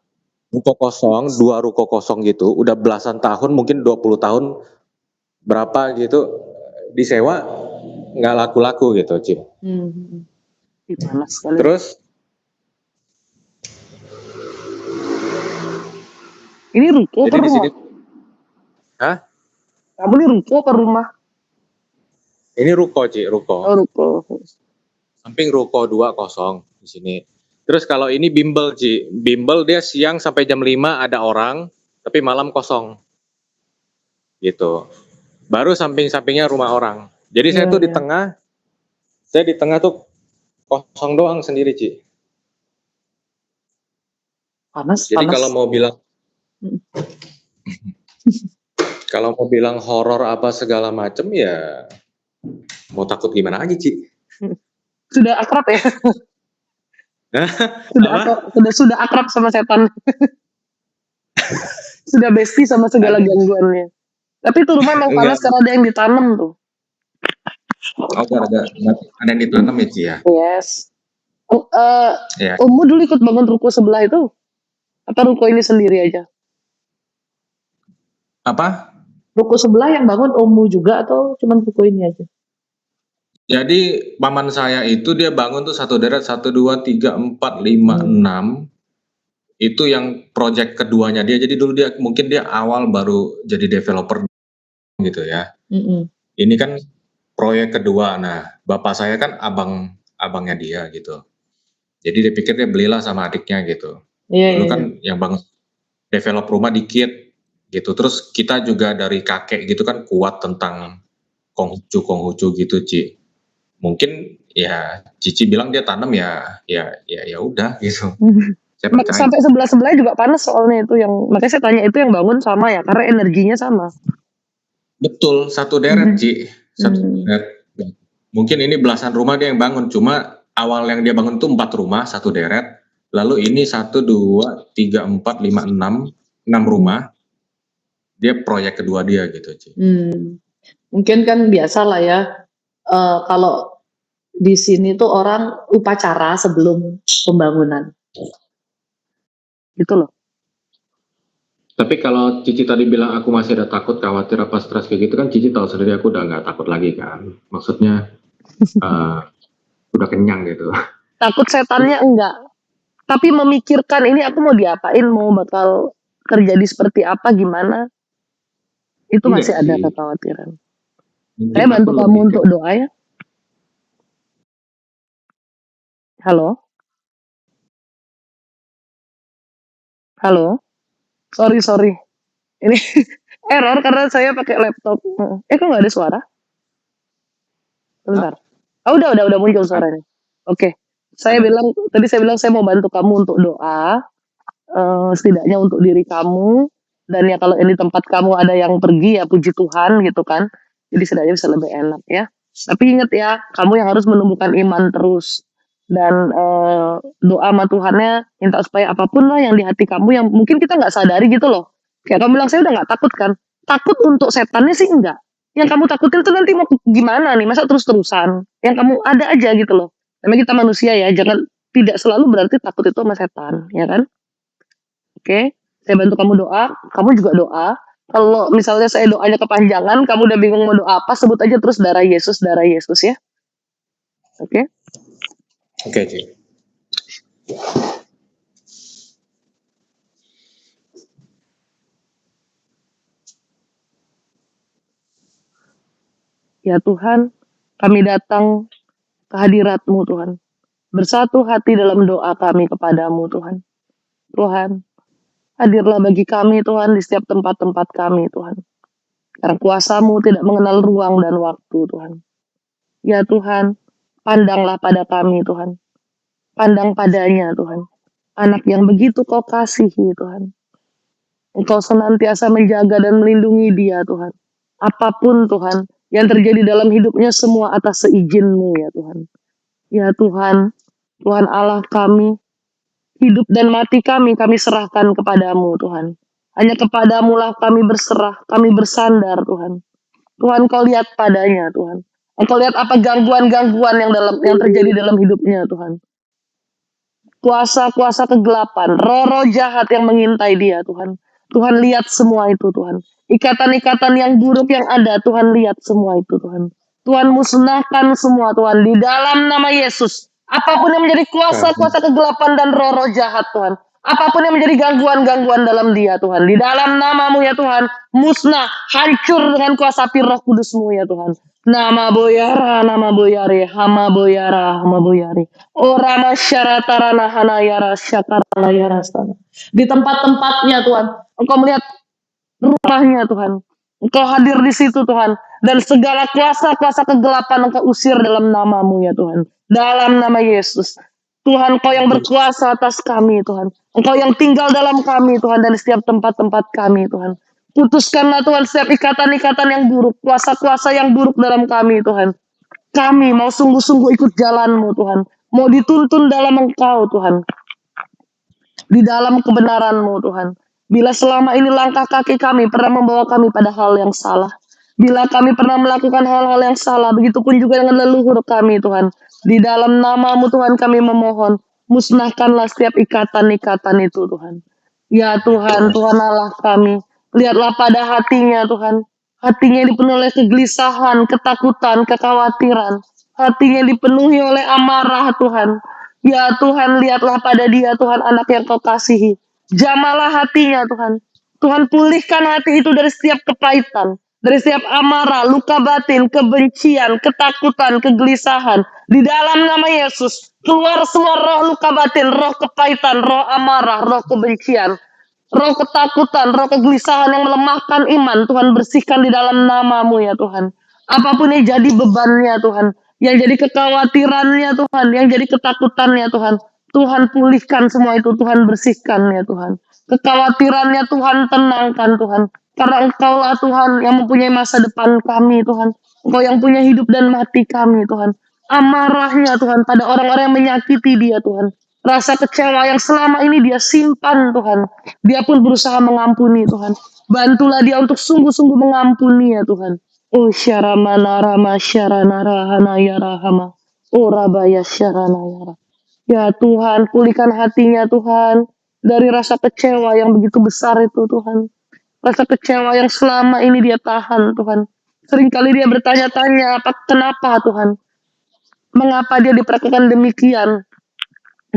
ruko kosong, 2 ruko kosong gitu, udah belasan tahun, mungkin 20 tahun berapa gitu disewa nggak laku-laku gitu, Ci. Hmm. Panas sekali. Terus Ini ruko jadi per di sini, rumah? hah? Kamu ini ruko per rumah? Ini ruko, Ci, ruko. Oh, ruko. Samping ruko 2 kosong di sini. Terus kalau ini bimbel, Ci. Bimbel dia siang sampai jam 5 ada orang, tapi malam kosong. Gitu. Baru samping-sampingnya rumah orang. Jadi Iya, iya. saya di tengah tuh kosong doang sendiri, Ci. Panas, Jadi panas. Mm. kalau mau bilang horor apa segala macem ya mau takut gimana aja, Ci. Sudah akrab ya? Apa? Sudah akrab sama setan. Sudah bestie sama segala Ada. gangguannya. Tapi itu rumah emang panas Enggak. karena ada yang ditanam tuh. Oh, ada yang ditanam ya, Ci ya. Yes. Ya. Ummu dulu ikut bangun ruko sebelah itu? Atau ruko ini sendiri aja? Apa? Ruko sebelah yang bangun Omu juga atau cuman ruko ini aja? Jadi paman saya itu dia bangun tuh satu deret 1 2 3 4 5 6. Itu yang project keduanya dia. Jadi dulu mungkin dia awal baru jadi developer gitu ya. Mm-mm. Ini kan proyek kedua. Nah, bapak saya kan abangnya dia gitu. Jadi dia pikir dia belilah sama adiknya gitu. Iya, Dulu iya, kan iya. yang bangun develop rumah dikit gitu. Terus kita juga dari kakek gitu kan kuat tentang Konghucu gitu, Ci. Mungkin ya Cici bilang dia tanam ya udah gitu. Saya percaya. Sampai sebelah juga panas soalnya itu yang makanya saya tanya itu yang bangun sama ya karena energinya sama. Betul, satu deret, Ci. Satu deret. Mungkin ini belasan rumah dia yang bangun, cuma awal yang dia bangun itu 4 rumah, satu deret. Lalu ini 1, 2, 3, 4, 5, 6 rumah. Dia proyek kedua dia gitu, Ci. Mungkin kan biasa lah ya, kalau di sini tuh orang upacara sebelum pembangunan. Gitu loh. Tapi kalau Cici tadi bilang aku masih ada takut, khawatir, apa stres kayak gitu kan, Cici tahu sendiri aku udah nggak takut lagi kan. Maksudnya udah kenyang gitu. Takut setannya enggak. Tapi memikirkan ini aku mau diapain, mau bakal terjadi seperti apa, gimana. Itu Enggak masih ada sih. kekhawatiran. Mungkin Saya bantu aku kamu lebih untuk doa ya. Halo? Halo? Sorry. Ini error karena saya pakai laptop. Kok nggak ada suara? Sebentar. Udah muncul suaranya. Oke. Ada. Tadi saya bilang saya mau bantu kamu untuk doa, setidaknya untuk diri kamu, dan ya kalau ini tempat kamu ada yang pergi ya puji Tuhan gitu kan. Jadi setidaknya bisa lebih enak ya. Tapi ingat ya, kamu yang harus menumbuhkan iman terus. Dan doa sama Tuhannya minta supaya apapun lah yang di hati kamu yang mungkin kita nggak sadari gitu loh. Kayak kamu bilang saya udah nggak takut kan. Takut untuk setannya sih enggak. Yang kamu takutin tuh nanti mau gimana nih, masa terus-terusan. Yang kamu ada aja gitu loh. Namanya kita manusia ya, jangan tidak selalu berarti takut itu sama setan, ya kan? Oke, saya bantu kamu doa, kamu juga doa. Kalau misalnya saya doanya kepanjangan, kamu udah bingung mau doa apa, sebut aja terus darah Yesus ya. Oke. Oke, Ci. Ya Tuhan, kami datang ke hadirat-Mu Tuhan. Bersatu hati dalam doa kami kepadamu Tuhan. Tuhan, hadirlah bagi kami Tuhan di setiap tempat-tempat kami Tuhan. Karena kuasa-Mu tidak mengenal ruang dan waktu Tuhan. Ya Tuhan, pandanglah pada kami Tuhan. Pandang padanya Tuhan. Anak yang begitu kau kasihi Tuhan. Engkau senantiasa menjaga dan melindungi dia Tuhan. Apapun Tuhan yang terjadi dalam hidupnya semua atas seizin-Mu ya Tuhan. Ya Tuhan, Tuhan Allah kami, hidup dan mati kami serahkan kepadamu Tuhan. Hanya kepadamu lah kami berserah, kami bersandar Tuhan. Tuhan kau lihat padanya Tuhan. Engkau lihat apa gangguan-gangguan yang terjadi dalam hidupnya Tuhan. Kuasa-kuasa kegelapan, roh-roh jahat yang mengintai dia Tuhan. Tuhan lihat semua itu Tuhan. Ikatan-ikatan yang buruk yang ada Tuhan lihat semua itu Tuhan. Tuhan musnahkan semua Tuhan di dalam nama Yesus. Apapun yang menjadi kuasa-kuasa kegelapan dan roh-roh jahat Tuhan. Apapun yang menjadi gangguan-gangguan dalam dia Tuhan. Di dalam namamu ya Tuhan. Musnah, hancur dengan kuasa api roh kudusmu ya Tuhan. Nama boyare, hama boyare. Ora masyaratarana hanayara syakaranayara sana. Di tempat-tempatnya Tuhan, Engkau melihat rumahnya Tuhan. Engkau hadir di situ Tuhan. Dan segala kuasa-kuasa kegelapan Engkau usir dalam namamu ya Tuhan. Dalam nama Yesus. Tuhan Engkau yang berkuasa atas kami Tuhan. Engkau yang tinggal dalam kami Tuhan. Dan di setiap tempat-tempat kami Tuhan. Putuskanlah Tuhan setiap ikatan-ikatan yang buruk. Kuasa-kuasa yang buruk dalam kami Tuhan. Kami mau sungguh-sungguh ikut jalan-Mu Tuhan. Mau dituntun dalam Engkau Tuhan. Di dalam kebenaran-Mu Tuhan. Bila selama ini langkah kaki kami pernah membawa kami pada hal yang salah. Bila kami pernah melakukan hal-hal yang salah. Begitupun juga dengan leluhur kami Tuhan. Di dalam nama-Mu Tuhan kami memohon. Musnahkanlah setiap ikatan-ikatan itu Tuhan. Ya Tuhan, Tuhan Allah kami. Lihatlah pada hatinya Tuhan. Hatinya dipenuhi oleh kegelisahan, ketakutan, kekhawatiran. Hatinya dipenuhi oleh amarah Tuhan. Ya Tuhan, lihatlah pada dia Tuhan, anak yang kau kasihi. Jamalah hatinya Tuhan. Tuhan pulihkan hati itu dari setiap kepahitan. Dari setiap amarah, luka batin, kebencian, ketakutan, kegelisahan. Di dalam nama Yesus, keluar semua roh luka batin, roh kepahitan, roh amarah, roh kebencian. Roh ketakutan, roh kegelisahan yang melemahkan iman, Tuhan bersihkan di dalam namamu ya Tuhan. Apapun yang jadi bebannya Tuhan, yang jadi kekhawatirannya Tuhan, yang jadi ketakutannya Tuhan. Tuhan pulihkan semua itu, Tuhan bersihkan ya Tuhan. Kekhawatirannya Tuhan tenangkan Tuhan. Karena Engkaulah Tuhan yang mempunyai masa depan kami Tuhan. Engkau yang punya hidup dan mati kami Tuhan. Amarahnya Tuhan pada orang-orang yang menyakiti dia Tuhan. Rasa kecewa yang selama ini dia simpan Tuhan. Dia pun berusaha mengampuni Tuhan. Bantulah dia untuk sungguh-sungguh mengampuni ya Tuhan. Oh syaramana rama syarana rahana ya rahama. Oh rabaya syarana ya rahama. Ya Tuhan, pulihkan hatinya Tuhan. Dari rasa kecewa yang begitu besar itu Tuhan. Rasa kecewa yang selama ini dia tahan Tuhan. Seringkali dia bertanya-tanya, kenapa Tuhan? Mengapa dia diperlakukan demikian?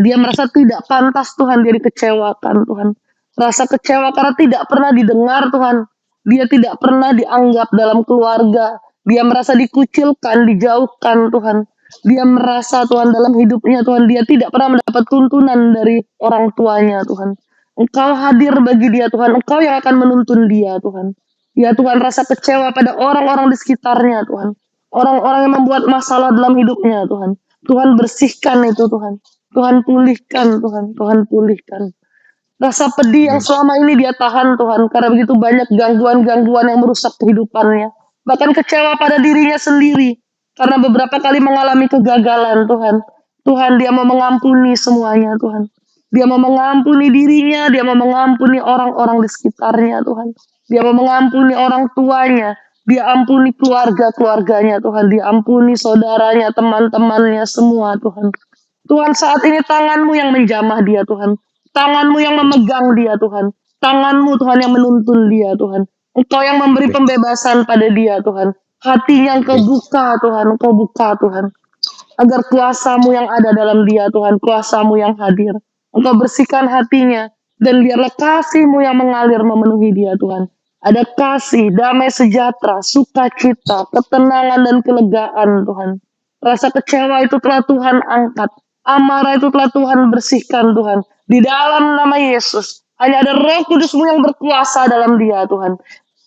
Dia merasa tidak pantas Tuhan, dia dikecewakan Tuhan. Rasa kecewa karena tidak pernah didengar Tuhan. Dia tidak pernah dianggap dalam keluarga. Dia merasa dikucilkan, dijauhkan Tuhan. Dia merasa Tuhan dalam hidupnya Tuhan, dia tidak pernah mendapat tuntunan dari orang tuanya Tuhan. Engkau hadir bagi dia Tuhan, Engkau yang akan menuntun dia Tuhan. Ya Tuhan, rasa kecewa pada orang-orang di sekitarnya Tuhan. Orang-orang yang membuat masalah dalam hidupnya Tuhan. Tuhan bersihkan itu Tuhan. Tuhan pulihkan Tuhan, Tuhan pulihkan. Rasa pedih yang selama ini dia tahan Tuhan, karena begitu banyak gangguan-gangguan yang merusak kehidupannya. Bahkan kecewa pada dirinya sendiri, karena beberapa kali mengalami kegagalan Tuhan. Tuhan, dia mau mengampuni semuanya Tuhan. Dia mau mengampuni dirinya, dia mau mengampuni orang-orang di sekitarnya Tuhan. Dia mau mengampuni orang tuanya, dia ampuni keluarga-keluarganya Tuhan. Dia ampuni saudaranya, teman-temannya semua Tuhan. Tuhan, saat ini tangan-Mu yang menjamah dia Tuhan. Tangan-Mu yang memegang dia Tuhan. Tangan-Mu Tuhan yang menuntun dia Tuhan. Engkau yang memberi pembebasan pada dia Tuhan. Hatinya Engkau buka Tuhan. Engkau buka Tuhan. Agar kuasa-Mu yang ada dalam dia Tuhan. Kuasa-Mu yang hadir. Engkau bersihkan hatinya. Dan biarlah kasih-Mu yang mengalir memenuhi dia Tuhan. Ada kasih, damai sejahtera, sukacita, ketenangan dan kelegaan Tuhan. Rasa kecewa itu telah Tuhan angkat. Amarah itu telah Tuhan bersihkan Tuhan. Di dalam nama Yesus. Hanya ada Roh Kudus-Mu yang berkuasa dalam dia Tuhan.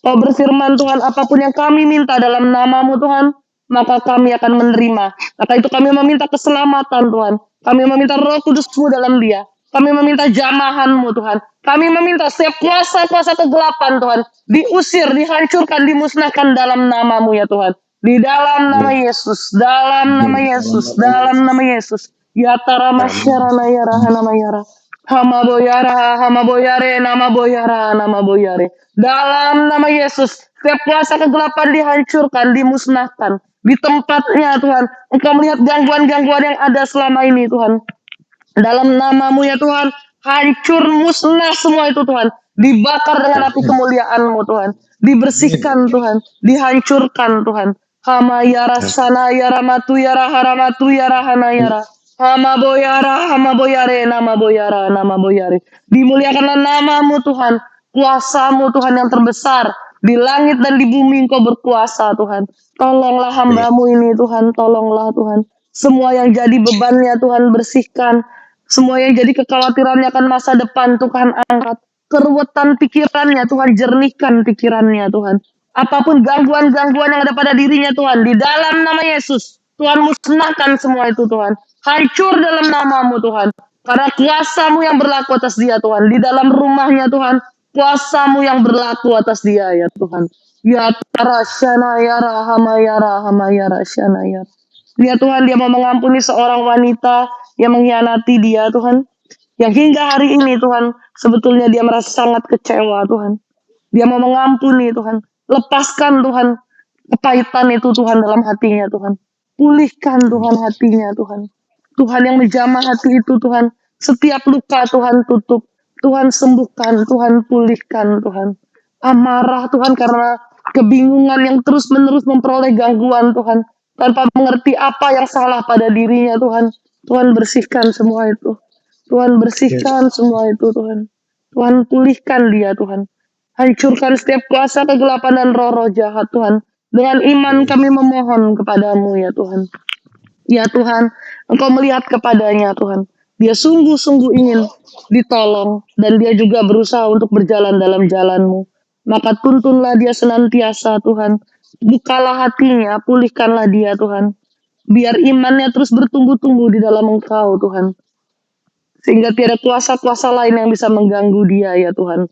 Kau berfirman Tuhan, apapun yang kami minta dalam nama-Mu Tuhan, maka kami akan menerima. Maka itu kami meminta keselamatan Tuhan. Kami meminta Roh Kudus-Mu dalam dia. Kami meminta jamahan-Mu Tuhan. Kami meminta setiap kuasa-kuasa kegelapan Tuhan. Diusir, dihancurkan, dimusnahkan dalam nama-Mu ya Tuhan. Di dalam nama Yesus. Dalam nama Yesus. Dalam nama Yesus. Ya tara masyarana ya rahana mayara. Hama boyara, hama boyare, nama boyara, nama boyare. Dalam nama Yesus, setiap kuasa kegelapan dihancurkan, dimusnahkan. Di tempatnya Tuhan, Engkau melihat gangguan-gangguan yang ada selama ini Tuhan. Dalam nama-Mu ya Tuhan, hancur musnah semua itu Tuhan. Dibakar dengan api kemuliaan-Mu Tuhan. Dibersihkan Tuhan, dihancurkan Tuhan. Hama yara sana yara matu yara haramatu yara hana yara. Hama boyara, hama boyare, nama boyara, nama boyare. Dimuliakanlah nama-Mu Tuhan. Kuasa-Mu Tuhan yang terbesar. Di langit dan di bumi Engkau berkuasa Tuhan. Tolonglah hamba-Mu ini Tuhan. Tolonglah Tuhan. Semua yang jadi bebannya Tuhan bersihkan. Semua yang jadi kekhawatirannya akan masa depan Tuhan angkat. Keruwetan pikirannya Tuhan jernihkan pikirannya Tuhan. Apapun gangguan-gangguan yang ada pada dirinya Tuhan. Di dalam nama Yesus. Tuhan musnahkan semua itu Tuhan. Hancur dalam nama-Mu Tuhan. Karena kuasa-Mu yang berlaku atas dia Tuhan. Di dalam rumahnya Tuhan. Kuasa-Mu yang berlaku atas dia ya Tuhan. Ya tarasyana ya rahamayara hamayara syana ya. Ya Tuhan, dia mau mengampuni seorang wanita yang mengkhianati dia Tuhan. Yang hingga hari ini Tuhan, sebetulnya dia merasa sangat kecewa Tuhan. Dia mau mengampuni Tuhan. Lepaskan Tuhan kepahitan itu Tuhan dalam hatinya Tuhan. Pulihkan Tuhan hatinya Tuhan. Tuhan yang menjamah hati itu Tuhan. Setiap luka Tuhan tutup. Tuhan sembuhkan, Tuhan pulihkan Tuhan. Amarah Tuhan karena kebingungan yang terus-menerus memperoleh gangguan Tuhan. Tanpa mengerti apa yang salah pada dirinya Tuhan. Tuhan bersihkan semua itu. Tuhan bersihkan semua itu Tuhan. Tuhan pulihkan dia Tuhan. Hancurkan setiap kuasa kegelapan dan roh-roh jahat Tuhan. Dengan iman kami memohon kepadamu ya Tuhan. Ya Tuhan, Engkau melihat kepadanya Tuhan. Dia sungguh-sungguh ingin ditolong. Dan dia juga berusaha untuk berjalan dalam jalan-Mu. Maka tuntunlah dia senantiasa Tuhan. Bukalah hatinya, pulihkanlah dia Tuhan. Biar imannya terus bertumbuh-tumbuh di dalam Engkau Tuhan. Sehingga tiada kuasa-kuasa lain yang bisa mengganggu dia ya Tuhan.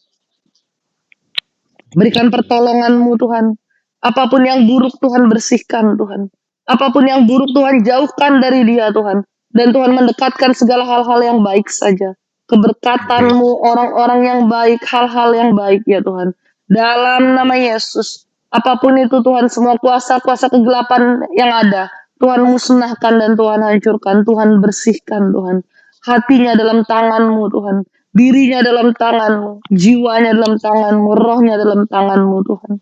Berikan pertolongan-Mu Tuhan. Apapun yang buruk Tuhan bersihkan Tuhan. Apapun yang buruk Tuhan jauhkan dari dia Tuhan. Dan Tuhan mendekatkan segala hal-hal yang baik saja. Keberkatan-Mu, orang-orang yang baik, hal-hal yang baik ya Tuhan. Dalam nama Yesus. Apapun itu Tuhan, semua kuasa-kuasa kegelapan yang ada. Tuhan musnahkan dan Tuhan hancurkan. Tuhan bersihkan Tuhan. Hatinya dalam tangan-Mu Tuhan. Dirinya dalam tangan-Mu. Jiwanya dalam tangan-Mu. Rohnya dalam tangan-Mu Tuhan.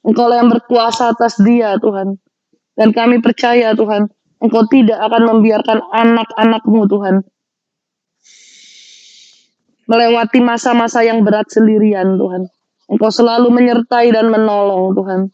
Engkau yang berkuasa atas dia Tuhan. Dan kami percaya Tuhan, Engkau tidak akan membiarkan anak-anak-Mu Tuhan melewati masa-masa yang berat sendirian Tuhan. Engkau selalu menyertai dan menolong Tuhan.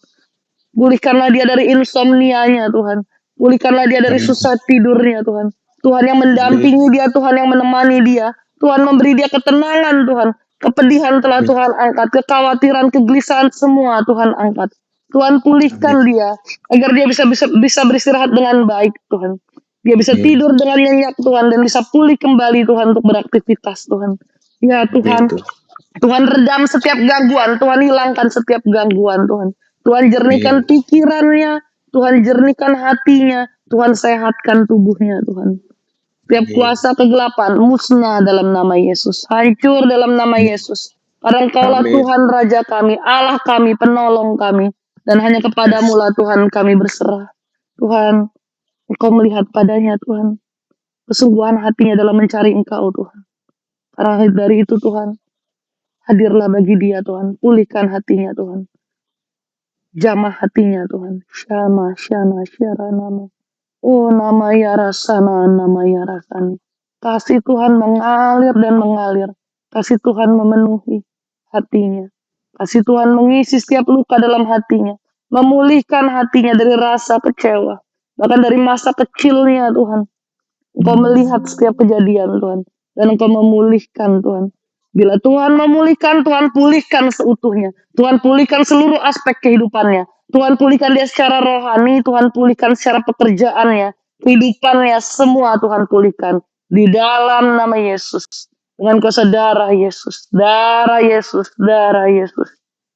Pulihkanlah dia dari insomnianya Tuhan. Pulihkanlah dia dari susah tidurnya Tuhan. Tuhan yang mendampingi dia, Tuhan yang menemani dia. Tuhan memberi dia ketenangan Tuhan. Kepedihan telah Tuhan angkat, kekhawatiran, kegelisahan semua Tuhan angkat. Tuhan pulihkan dia agar dia bisa beristirahat dengan baik Tuhan. Dia bisa tidur dengan nyenyak Tuhan dan bisa pulih kembali Tuhan untuk beraktivitas Tuhan. Ya Tuhan, Tuhan redam setiap gangguan, Tuhan hilangkan setiap gangguan Tuhan. Tuhan jernihkan pikirannya, Tuhan jernihkan hatinya, Tuhan sehatkan tubuhnya Tuhan. Setiap kuasa kegelapan musnah dalam nama Yesus, hancur dalam nama Yesus. Karena Engkaulah Tuhan Raja kami, Allah kami, penolong kami, dan hanya kepadamu lah Tuhan kami berserah. Tuhan, Engkau melihat padanya Tuhan, kesungguhan hatinya dalam mencari Engkau Tuhan. Karena dari itu Tuhan, hadirlah bagi dia Tuhan, pulihkan hatinya Tuhan. Jamah hatinya Tuhan. Syama, syana, syara nama. Oh nama ya rasana, nama ya rasani. Kasih Tuhan mengalir dan mengalir. Kasih Tuhan memenuhi hatinya. Kasih Tuhan mengisi setiap luka dalam hatinya. Memulihkan hatinya dari rasa kecewa. Bahkan dari masa kecilnya Tuhan. Engkau melihat setiap kejadian Tuhan. Dan Engkau memulihkan Tuhan. Bila Tuhan memulihkan, Tuhan pulihkan seutuhnya. Tuhan pulihkan seluruh aspek kehidupannya. Tuhan pulihkan dia secara rohani, Tuhan pulihkan secara pekerjaannya, kehidupannya, semua Tuhan pulihkan. Di dalam nama Yesus. Dengan kuasa darah Yesus. Darah Yesus, darah Yesus.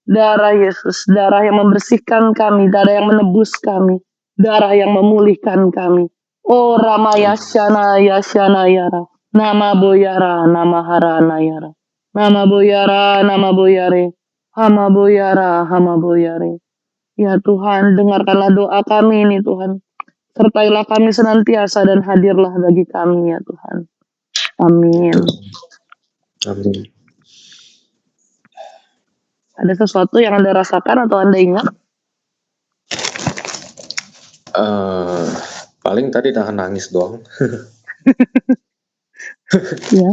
Darah Yesus, darah yang membersihkan kami, darah yang menebus kami. Darah yang memulihkan kami. Oh Ramaya Shana Yashana Yara. Nama Boyara, nama Harana Yara. Nama Boyara, nama Boyare. Hama Boyara, hama Boyare. Ya Tuhan, dengarkanlah doa kami ini Tuhan. Sertailah kami senantiasa dan hadirlah bagi kami ya Tuhan. Amin. Amin. Ada sesuatu yang Anda rasakan atau Anda ingat? Paling tadi tahan nangis doang. Ya.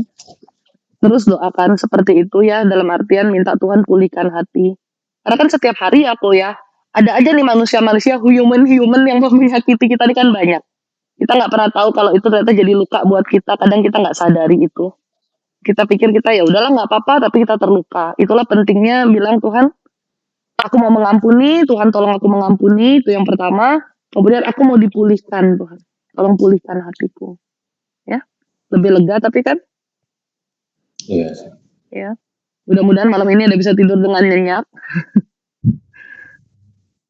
Terus doakan seperti itu ya, dalam artian minta Tuhan pulihkan hati. Karena kan setiap hari aku ya, ada aja nih manusia-manusia human yang menyakiti kita ini kan banyak. Kita nggak pernah tahu kalau itu ternyata jadi luka buat kita. Kadang kita nggak sadari itu. Kita pikir kita ya udahlah nggak apa-apa, tapi kita terluka. Itulah pentingnya bilang Tuhan, aku mau mengampuni, Tuhan tolong aku mengampuni, itu yang pertama. Kemudian aku mau dipulihkan Tuhan, tolong pulihkan hatiku. Ya, lebih lega tapi kan. Iya. Ya, mudah-mudahan malam ini Anda bisa tidur dengan nyenyak.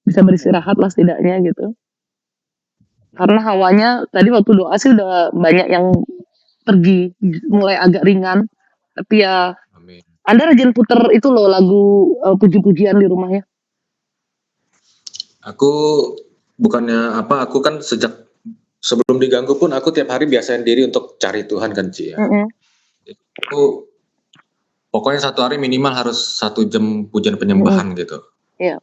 Bisa beristirahat lah setidaknya gitu. Karena hawanya tadi waktu doa sih udah banyak yang pergi, mulai agak ringan. Tapi ya, Amin. Anda rajin puter itu loh lagu puji-pujian di rumah ya? Aku bukannya apa, aku kan sejak sebelum diganggu pun aku tiap hari biasain diri untuk cari Tuhan kan Ci ya. Aku pokoknya satu hari minimal harus 1 jam pujian penyembahan gitu. Iya.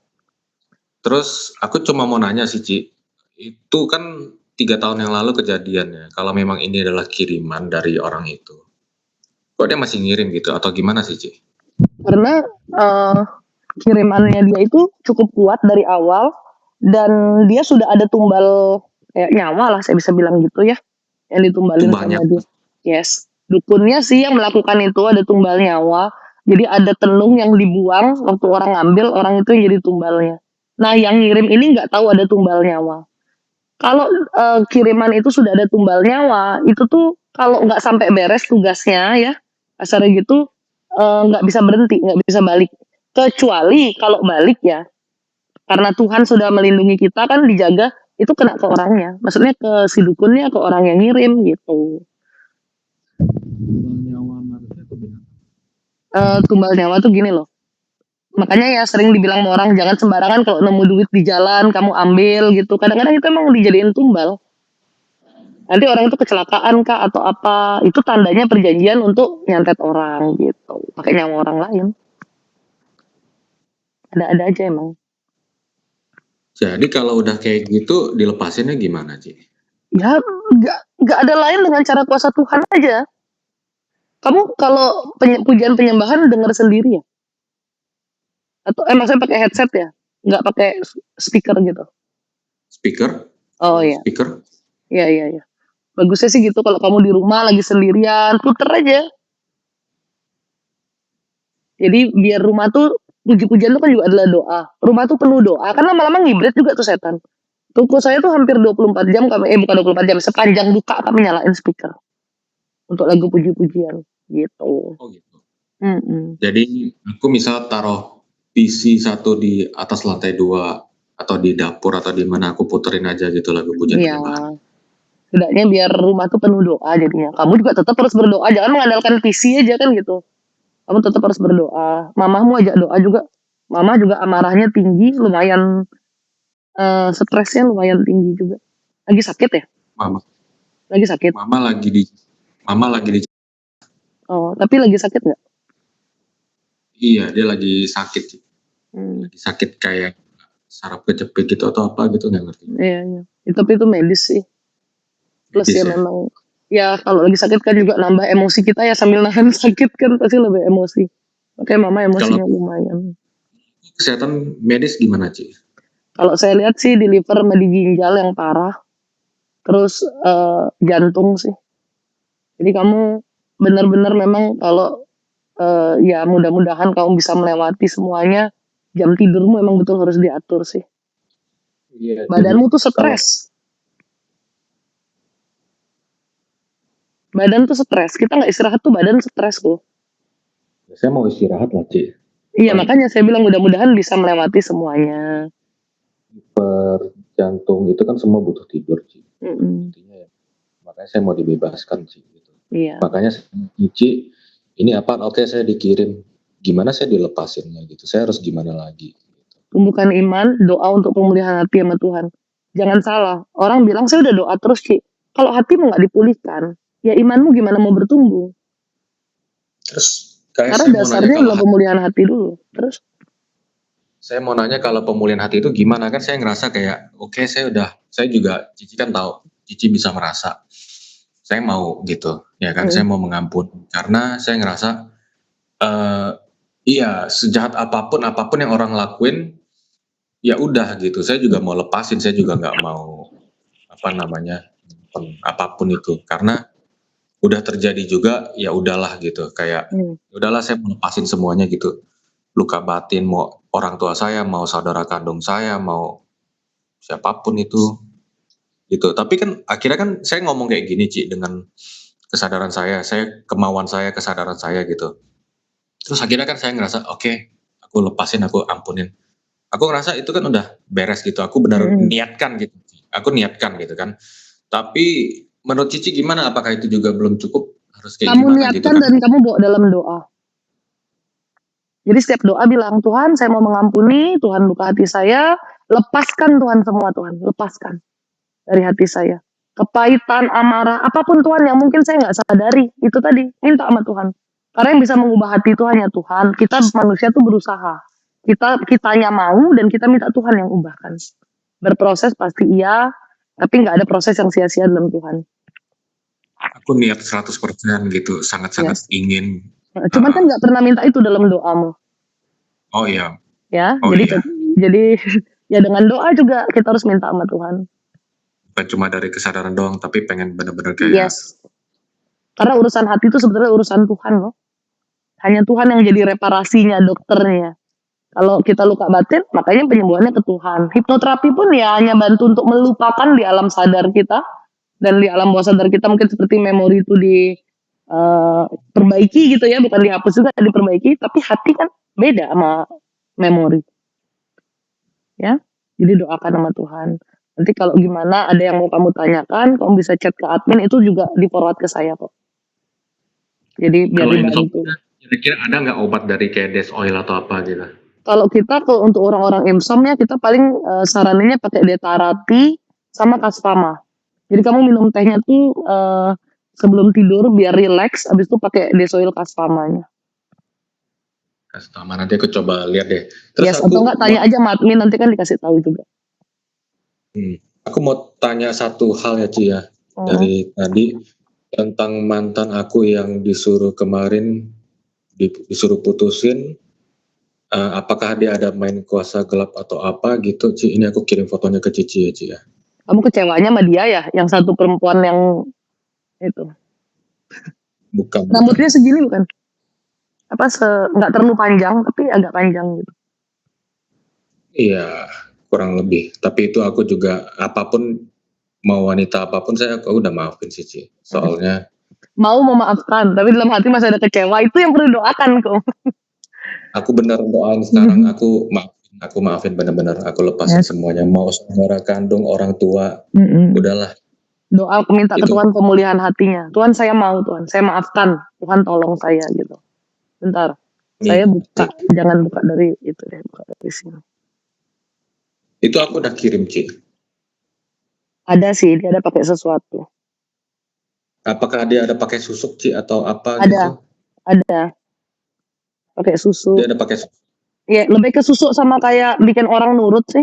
Terus aku cuma mau nanya sih Ci, itu kan 3 tahun yang lalu kejadiannya. Kalau memang ini adalah kiriman dari orang itu, kok dia masih ngirim gitu atau gimana sih Ci? Karena kirimannya dia itu cukup kuat dari awal dan dia sudah ada tumbal kayak nyawa lah saya bisa bilang gitu ya, yang ditumbalin Tumbalnya. sama dia. Yes, dukunnya sih yang melakukan itu ada tumbal nyawa. Jadi ada tenung yang dibuang waktu orang ngambil, orang itu yang jadi tumbalnya. Nah yang ngirim ini nggak tahu ada tumbal nyawa. Kalau kiriman itu sudah ada tumbal nyawa, itu tuh kalau nggak sampai beres tugasnya ya, kasarnya gitu nggak bisa berhenti, nggak bisa balik. Kecuali kalau balik ya, karena Tuhan sudah melindungi kita kan dijaga, itu kena ke orangnya. Maksudnya ke si dukunnya, ke orang yang ngirim gitu. Tumbal nyawa tuh gini loh. Makanya ya sering dibilang sama orang jangan sembarangan kalau nemu duit di jalan kamu ambil gitu. Kadang-kadang itu emang dijadiin tumbal. Nanti orang itu kecelakaan kah atau apa, itu tandanya perjanjian untuk nyantet orang gitu. Pakai nyawa orang lain. Ada-ada aja emang. Jadi kalau udah kayak gitu dilepasinnya gimana Ci? Ya nggak ada lain dengan cara kuasa Tuhan aja. Kamu kalau pujian penyembahan dengar sendiri ya? Atau maksudnya pakai headset ya? Nggak pakai speaker gitu? Speaker? Oh full ya, speaker. iya. Bagusnya sih gitu kalau kamu di rumah lagi sendirian, puter aja. Jadi biar rumah tuh puji-pujian tuh kan juga adalah doa. Rumah tuh penuh doa, kan lama-lama ngibrit juga tuh setan. Toko saya tuh hampir 24 jam kami bukan 24 jam, sepanjang buka kami nyalain speaker untuk lagu puji-pujian gitu. Oh gitu. Mm-mm. Jadi aku misal taruh PC satu di atas lantai 2 atau di dapur atau di mana aku puterin aja gitu lagu pujian Iya, penyembahan. setidaknya biar rumah tuh penuh doa jadinya. Kamu juga tetap harus berdoa, jangan mengandalkan PC aja kan gitu. Kamu tetap harus berdoa. Mamahmu ajak doa juga. Mama juga amarahnya tinggi, lumayan stresnya lumayan tinggi juga. Lagi sakit ya? Mama, Lagi sakit. mama lagi di Oh, tapi lagi sakit nggak? iya dia lagi sakit. Hmm, Lagi sakit kayak saraf kejepit gitu atau apa gitu nggak ngerti. iya. Tapi itu medis sih. Plus Medis ya ya. memang, ya kalau lagi sakit kan juga nambah emosi kita ya sambil nahan sakit kan pasti lebih emosi. Makanya mama Kalau emosinya lumayan. kesehatan medis gimana Ci? Kalau saya lihat sih di liver sama di ginjal yang parah. Terus jantung sih. Jadi kamu benar-benar memang kalau ya mudah-mudahan kamu bisa melewati semuanya. Jam tidurmu emang betul harus diatur sih. Iya, Badanmu tuh kalau stres. Badan tuh stres. Kita nggak istirahat tuh badan stres tuh. saya mau istirahat lah, Ci. Iya Apa, makanya saya bilang mudah-mudahan bisa melewati semuanya. jantung itu kan semua butuh tidur, Ci. Mm-mm. Intinya ya. Makanya saya mau dibebaskan, Ci. Gitu. Iya. Makanya Ci, ini apa? Oke, saya dikirim. Gimana saya dilepasinnya gitu? Saya harus gimana lagi? Gitu. Tumbuhkan iman, doa untuk pemulihan hati sama Tuhan. Jangan salah. Orang bilang saya udah doa terus Ci. Kalau hatimu nggak dipulihkan, ya imanmu gimana mau bertumbuh? Terus kayak Karena saya mau nanya dasarnya kalau adalah pemulihan hati dulu. Terus saya mau nanya kalau pemulihan hati itu gimana kan saya ngerasa kayak oke saya juga Cici kan tahu Cici bisa merasa saya mau gitu ya kan saya mau mengampuni karena saya ngerasa eh iya sejahat apapun yang orang lakuin ya udah gitu saya juga mau lepasin saya juga nggak mau apa namanya apapun itu karena udah terjadi juga ya udahlah gitu kayak ya udahlah saya mau lepasin semuanya gitu luka batin mau orang tua saya mau saudara kandung saya mau siapapun itu gitu tapi kan akhirnya kan saya ngomong kayak gini Ci dengan kesadaran saya kemauan saya kesadaran saya gitu terus akhirnya kan saya ngerasa oke, aku lepasin aku ampunin aku ngerasa itu kan udah beres gitu aku benar niatkan gitu aku niatkan gitu kan tapi menurut Cici gimana apakah itu juga belum cukup harus kayak kamu gimana gitu niatkan kan dan kamu bawa dalam doa. Jadi setiap doa bilang, Tuhan saya mau mengampuni, Tuhan buka hati saya, lepaskan Tuhan semua Tuhan, lepaskan dari hati saya. Kepahitan, amarah, apapun Tuhan yang mungkin saya nggak sadari, itu tadi, minta sama Tuhan. Karena yang bisa mengubah hati Tuhan ya Tuhan, kita manusia tuh berusaha. Kitanya mau dan kita minta Tuhan yang ubahkan. Berproses pasti iya, tapi nggak ada proses yang sia-sia dalam Tuhan. aku niat 100% gitu sangat-sangat Yes. ingin Cuman kan nggak pernah minta itu dalam doamu. oh iya Ya, oh iya jadi ya dengan doa juga kita harus minta sama Tuhan. bukan cuma dari kesadaran doang tapi pengen bener-bener kayak Yes. Karena urusan hati itu sebenarnya urusan Tuhan loh. Hanya Tuhan yang jadi reparasinya, dokternya. Kalau kita luka batin, makanya penyembuhannya ke Tuhan. Hipnoterapi pun ya hanya bantu untuk melupakan di alam sadar kita dan di alam bawah sadar kita mungkin seperti memori itu perbaiki gitu ya, bukan dihapus juga, diperbaiki. Tapi hati kan beda sama memori. Ya, jadi doakan sama Tuhan. Nanti kalau gimana ada yang mau kamu tanyakan, kamu bisa chat ke admin itu juga di forward ke saya kok. Jadi biar kalau dibantu. insomnia kira-kira ada nggak obat dari kayak Des Oil atau apa gitu Kalau kita untuk orang-orang insomnia kita paling saraninnya pakai Detarati sama Kaspama. Jadi kamu minum tehnya tuh sebelum tidur biar relax, abis itu pakai Desoil Kaspamanya. Kastama nanti aku coba lihat deh terus Yes, aku atau enggak tanya aja sama admin nanti kan dikasih tahu juga. aku mau tanya satu hal ya Ci ya dari tadi tentang mantan aku yang disuruh kemarin disuruh putusin apakah dia ada main kuasa gelap atau apa gitu Ci ini aku kirim fotonya ke Cici ya Ci ya Kamu kecewanya sama dia ya, yang satu perempuan yang itu. Bukan. Rambutnya segini bukan? Apa nggak terlalu panjang tapi agak panjang gitu. Iya, kurang lebih. Tapi itu aku juga apapun, mau wanita apapun aku udah maafin sih, Ci. Soalnya Mau memaafkan, tapi dalam hati masih ada kecewa. Itu yang perlu doakan kok. aku bener doain sekarang, aku maafin bener-bener, aku lepasin Yes. semuanya. Mau saudara kandung, orang tua, udahlah. Doa aku minta ke Itu. Tuhan pemulihan hatinya. Tuhan saya mau, Tuhan saya maafkan. Tuhan tolong saya gitu. Bentar, saya buka, jangan buka dari itu deh, buka dari sini. Itu aku udah kirim, Ci. Ada sih, dia ada pakai sesuatu. Apakah dia ada pakai susuk, Ci, atau apa Ada, gitu? ada. Pakai susu. Dia ada pakai susuk. Ya, lebih ke susu sama kayak bikin orang nurut sih.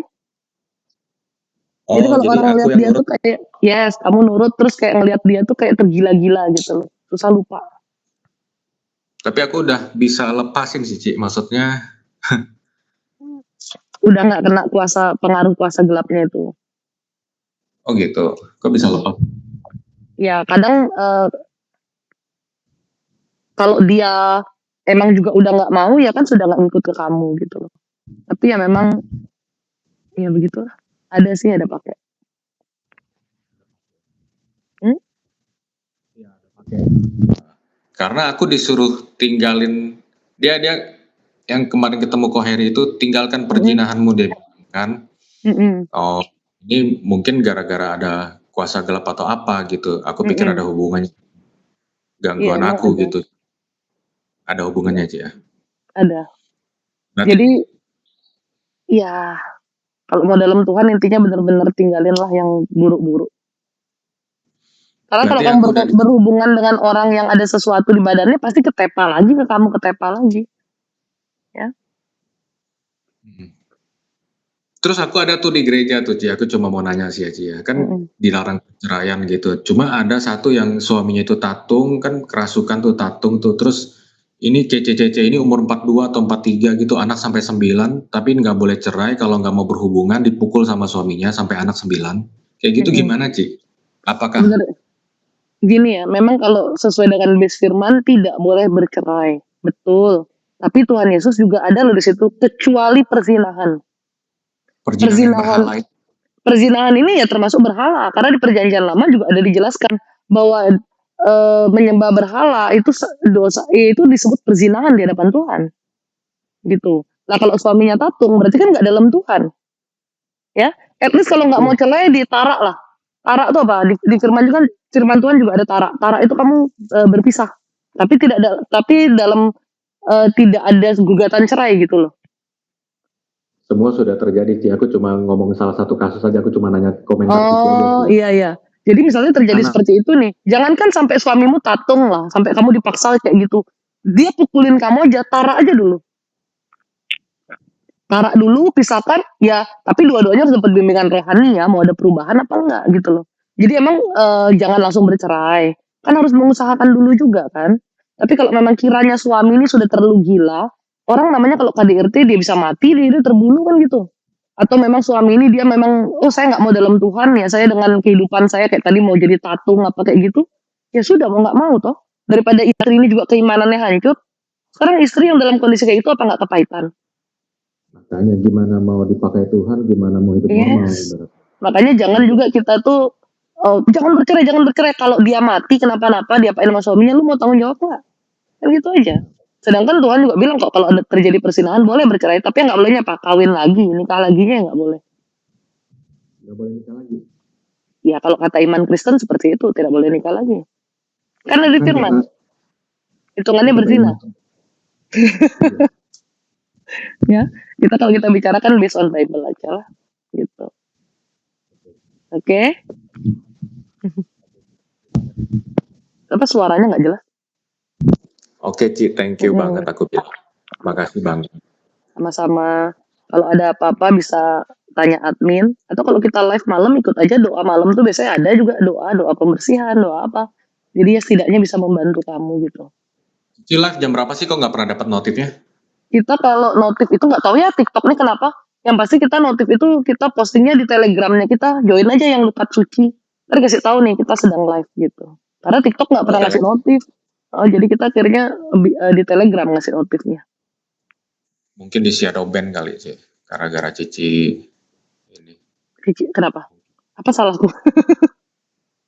Oh, Jadi kalau orang aku lihat yang dia nurut. tuh kayak, yes, kamu nurut terus kayak ngelihat dia tuh kayak tergila-gila gitu loh. Susah lupa. Tapi aku udah bisa lepasin sih, Ci. Maksudnya Udah nggak kena pengaruh kuasa gelapnya itu. oh gitu. Kok bisa lepas? Ya, kadang kalau dia emang juga udah nggak mau ya kan sudah nggak ngikut ke kamu gitu loh. Tapi ya memang ya begitulah. Ada sih, ada pakai. Karena aku disuruh tinggalin dia yang kemarin ketemu Koheri itu, tinggalkan perjinahanmu, dia bilang kan. Oh, ini mungkin gara-gara ada kuasa gelap atau apa gitu. Aku pikir ada hubungannya, gangguan Iya, aku ada. gitu. Ada hubungannya aja ya. Ada. Berarti, Jadi ya kalau mau dalam Tuhan intinya benar-benar tinggalin lah yang buruk-buruk. Karena kalau berarti kamu berhubungan dengan orang yang ada sesuatu di badannya pasti ketepa lagi ke kamu, ketepa lagi. Ya. Terus aku ada tuh di gereja tuh, Ci. Aku cuma mau nanya sih, Ci, ya. Kan dilarang perceraian gitu. Cuma ada satu yang suaminya itu tatung, kan kerasukan tuh tatung tuh. Terus ini CC ini umur 42 atau 43 gitu, anak sampai 9, tapi nggak boleh cerai kalau nggak mau berhubungan, dipukul sama suaminya sampai anak 9. Kayak gitu gimana, Ci? Apakah Sebenarnya gini ya, memang kalau sesuai dengan base firman tidak boleh bercerai, betul. Tapi Tuhan Yesus juga ada loh di situ, kecuali perzinahan. Perzinahan ini ya termasuk berhala, karena di Perjanjian Lama juga ada dijelaskan bahwa menyembah berhala itu dosa, itu disebut perzinahan di hadapan Tuhan, gitu. Nah kalau suaminya tatung, berarti kan nggak dalam Tuhan, ya. At least kalau nggak mau cerai ditarak lah. Tarak itu apa? Di firman Tuhan juga ada tarak. Tarak itu kamu berpisah. Tapi dalam tidak ada gugatan cerai gitu loh. Semua sudah terjadi sih. Aku cuma ngomong salah satu kasus saja. Aku cuma nanya komentar. Oh iya. Jadi misalnya terjadi seperti itu nih. Jangankan sampai suamimu tatung lah, sampai kamu dipaksa kayak gitu. Dia pukulin kamu aja, tarak aja dulu. Tarak dulu, pisahkan, ya. Tapi dua-duanya harus dapat bimbingan rohani ya. Mau ada perubahan apa enggak gitu loh. Jadi emang jangan langsung bercerai. Kan harus mengusahakan dulu juga kan. Tapi kalau memang kiranya suami ini sudah terlalu gila, orang namanya kalau KDRT dia bisa mati, dia terbunuh kan gitu. Atau memang suami ini dia memang, oh saya nggak mau dalam Tuhan ya, saya dengan kehidupan saya kayak tadi mau jadi tatung apa kayak gitu, ya sudah mau nggak mau toh. Daripada istri ini juga keimanannya hancur, sekarang istri yang dalam kondisi kayak itu apa nggak kepahitan? Makanya gimana mau dipakai Tuhan, gimana mau hidup normal. Makanya jangan juga kita tuh jangan bercerai. Kalau dia mati kenapa-napa, diapain sama suaminya, lu mau tanggung jawab nggak? Kan gitu aja. Sedangkan Tuhan juga bilang kok kalau ada terjadi persinahan boleh bercerai, tapi nggak bolehnya apa? Kawin lagi, nikah laginya nggak boleh. Nggak boleh nikah lagi. Ya kalau kata iman Kristen seperti itu, tidak boleh nikah lagi. Karena di firman, hitungannya berzina. Ya, kalau kita bicarakan based on Bible aja lah, gitu. Oke. Apa suaranya nggak jelas? Oke, Ci, thank you banget aku bilang. Makasih banget. Sama-sama. Kalau ada apa-apa bisa tanya admin, atau kalau kita live malam ikut aja doa malam tuh biasanya ada juga doa pembersihan, doa apa. Jadi ya setidaknya bisa membantu kamu gitu. Ci, live jam berapa sih, kok nggak pernah dapat notifnya? Kita kalau notif itu nggak tahu ya TikTok ini kenapa. Yang pasti kita notif itu kita postingnya di Telegramnya kita, join aja yang Lukat Suci. Ntar kasih tahu nih kita sedang live gitu. Karena TikTok nggak pernah ngasih notif. Oh, jadi kita akhirnya di Telegram ngasih notifnya. Mungkin di shadow ban kali sih, gara-gara Cici ini. Cici, kenapa? Apa salahku?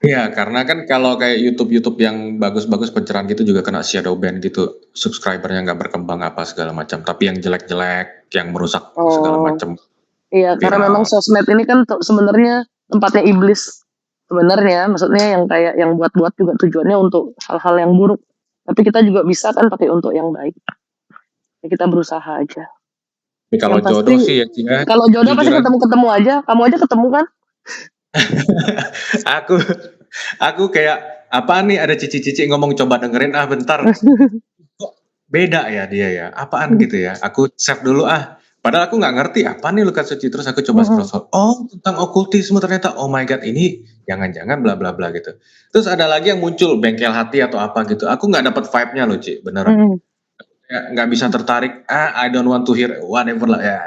Iya, karena kan kalau kayak YouTube yang bagus-bagus pencerahan gitu juga kena shadow ban gitu, subscribernya nggak berkembang apa segala macam. Tapi yang jelek-jelek, yang merusak segala macam Iya, karena memang viral. sosmed ini kan sebenarnya tempatnya iblis. Sebenarnya, maksudnya yang kayak yang buat-buat juga tujuannya untuk hal-hal yang buruk. Tapi kita juga bisa kan pakai untuk yang baik. Ya, kita berusaha aja. Tapi kalau Yang jodoh pasti, sih ya, Ci, ya, kalau jodoh jujur pasti aja, ketemu-ketemu aja. Kamu aja ketemu kan? aku kayak apa nih ada cici-cici ngomong coba dengerin bentar. Kok beda ya dia ya? Apaan gitu ya? Aku save dulu ah. Padahal aku nggak ngerti apa nih Lukat Suci, terus aku coba scroll. Oh, tentang okultisme ternyata. Oh my god, ini jangan-jangan bla bla bla gitu. Terus ada lagi yang muncul bengkel hati atau apa gitu. Aku nggak dapet vibe-nya loh, Ci, beneran. Ya, nggak bisa tertarik. I don't want to hear whatever lah ya.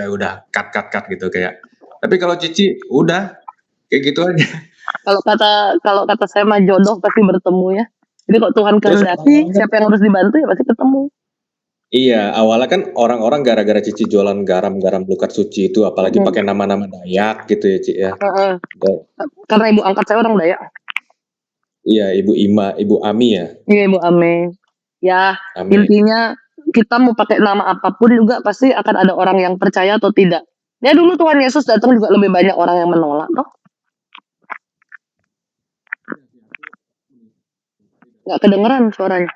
Udah cut gitu kayak. Tapi kalau Cici udah kayak gitu aja. Kalau kata saya mah jodoh pasti bertemu ya. Jadi kok Tuhan Terus kehendaki, siapa yang harus dibantu ya pasti ketemu. iya, awalnya kan orang-orang gara-gara Cici jualan garam-garam Lukat Suci itu, apalagi pakai nama-nama Dayak gitu ya, Ci, ya. Karena ibu angkat saya orang Dayak. Iya, Ibu Ami ya. Iya, Ibu Ame. Ya, Ami. intinya kita mau pakai nama apapun juga pasti akan ada orang yang percaya atau tidak. Ya dulu Tuhan Yesus datang juga lebih banyak orang yang menolak toh. Nggak kedengeran suaranya.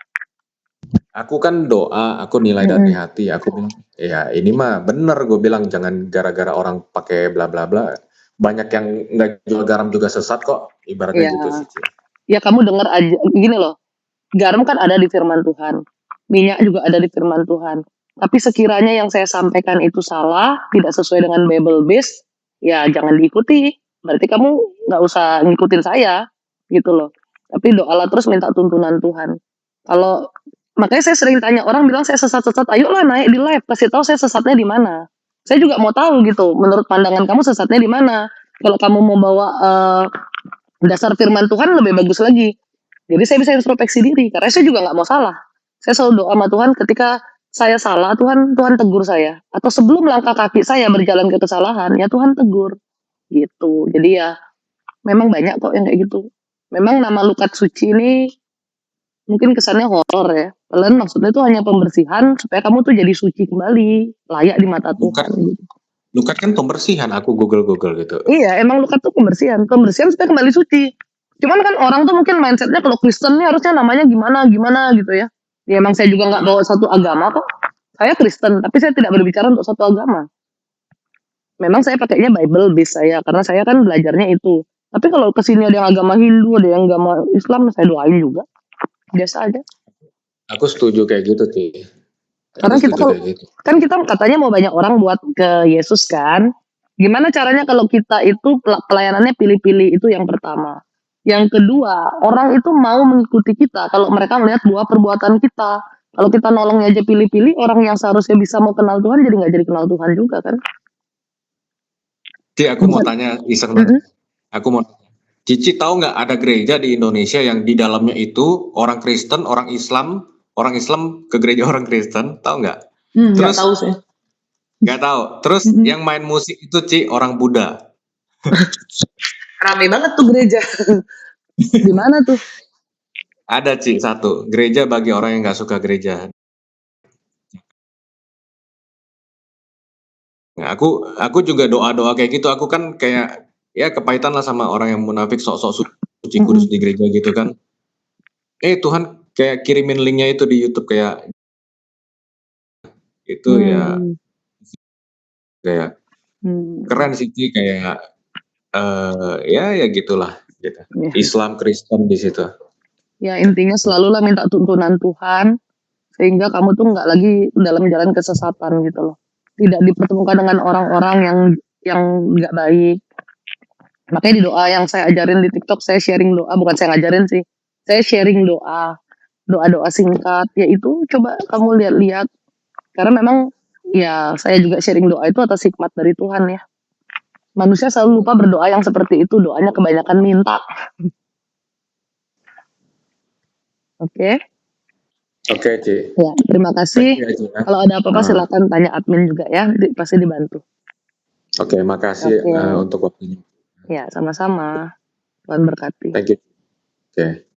Aku kan doa, aku nilai dari hati, aku bilang, ya ini mah bener, gue bilang jangan gara-gara orang pakai bla bla bla. Banyak yang nggak jual garam juga sesat kok, ibaratnya Ya. gitu sih, Ci. Ya kamu denger aja gini loh. Garam kan ada di firman Tuhan. Minyak juga ada di firman Tuhan. Tapi sekiranya yang saya sampaikan itu salah, tidak sesuai dengan Bible base, ya jangan diikuti. Berarti kamu nggak usah ngikutin saya, gitu loh. Tapi doalah terus minta tuntunan Tuhan. Kalau makanya saya sering tanya orang bilang saya sesat-sesat, ayolah naik di live, kasih tahu saya sesatnya di mana. Saya juga mau tahu gitu, menurut pandangan kamu sesatnya di mana. Kalau kamu mau bawa dasar firman Tuhan lebih bagus lagi. Jadi saya bisa introspeksi diri, karena saya juga nggak mau salah. Saya selalu doa sama Tuhan ketika saya salah, Tuhan tegur saya. Atau sebelum langkah kaki saya berjalan ke kesalahan, ya Tuhan tegur. Gitu. Jadi ya memang banyak kok yang kayak gitu. Memang nama Lukat Suci ini mungkin kesannya horor ya. Padahal maksudnya itu hanya pembersihan supaya kamu tuh jadi suci kembali, layak di mata Tuhan. Gitu. Lukat kan pembersihan, aku Google gitu. Iya, emang Lukat tuh pembersihan supaya kembali suci. Cuman kan orang tuh mungkin mindsetnya kalau Kristen nih harusnya namanya gimana gitu ya. Ya emang saya juga nggak bawa satu agama kok. Saya Kristen, tapi saya tidak berbicara untuk satu agama. Memang saya pakainya Bible base saya, karena saya kan belajarnya itu. Tapi kalau kesini ada yang agama Hindu, ada yang agama Islam, saya doain juga. Biasa aja. Aku setuju kayak gitu, Ci. Karena kita kan kita katanya mau banyak orang buat ke Yesus kan. Gimana caranya kalau kita itu pelayanannya pilih-pilih, itu yang pertama. Yang kedua, orang itu mau mengikuti kita kalau mereka melihat buah perbuatan kita. Kalau kita nolongnya aja pilih-pilih, orang yang seharusnya bisa mau kenal Tuhan jadi nggak jadi kenal Tuhan juga kan. Ci, aku mau tanya iseng banget. Aku mau tanya. Cici tahu nggak ada gereja di Indonesia yang di dalamnya itu orang Kristen, orang Islam ke gereja orang Kristen, tahu nggak? Terus nggak tahu sih. Nggak tahu. Terus yang main musik itu Ci orang Buddha. Rame banget tuh gereja. Di mana tuh? Ada Ci satu gereja bagi orang yang nggak suka gereja. Nah, aku juga doa kayak gitu. Aku kan kayak ya kepahitan lah sama orang yang munafik sok-sok suci kudus di gereja gitu kan. Tuhan kayak kirimin linknya itu di YouTube kayak itu ya kayak keren sih Ci, kayak ya gitulah gitu. Islam Kristen di situ. Ya intinya selalulah minta tuntunan Tuhan sehingga kamu tuh nggak lagi dalam jalan kesesatan gitu loh. Tidak dipertemukan dengan orang-orang yang nggak baik. Makanya di doa yang saya ajarin di TikTok, saya sharing doa, bukan saya ngajarin sih. Saya sharing doa singkat, yaitu coba kamu lihat-lihat. Karena memang Ya, saya juga sharing doa itu atas hikmat dari Tuhan ya. Manusia selalu lupa berdoa yang seperti itu, doanya kebanyakan minta. Oke, Oke, Ci. ya terima Thank kasih. you ya, Ci, ya. Kalau ada apa-apa Ah, silakan tanya admin juga ya, pasti dibantu. Oke, makasih Oke, untuk waktunya. ya sama-sama. Tuhan berkati. Thank you. Oke.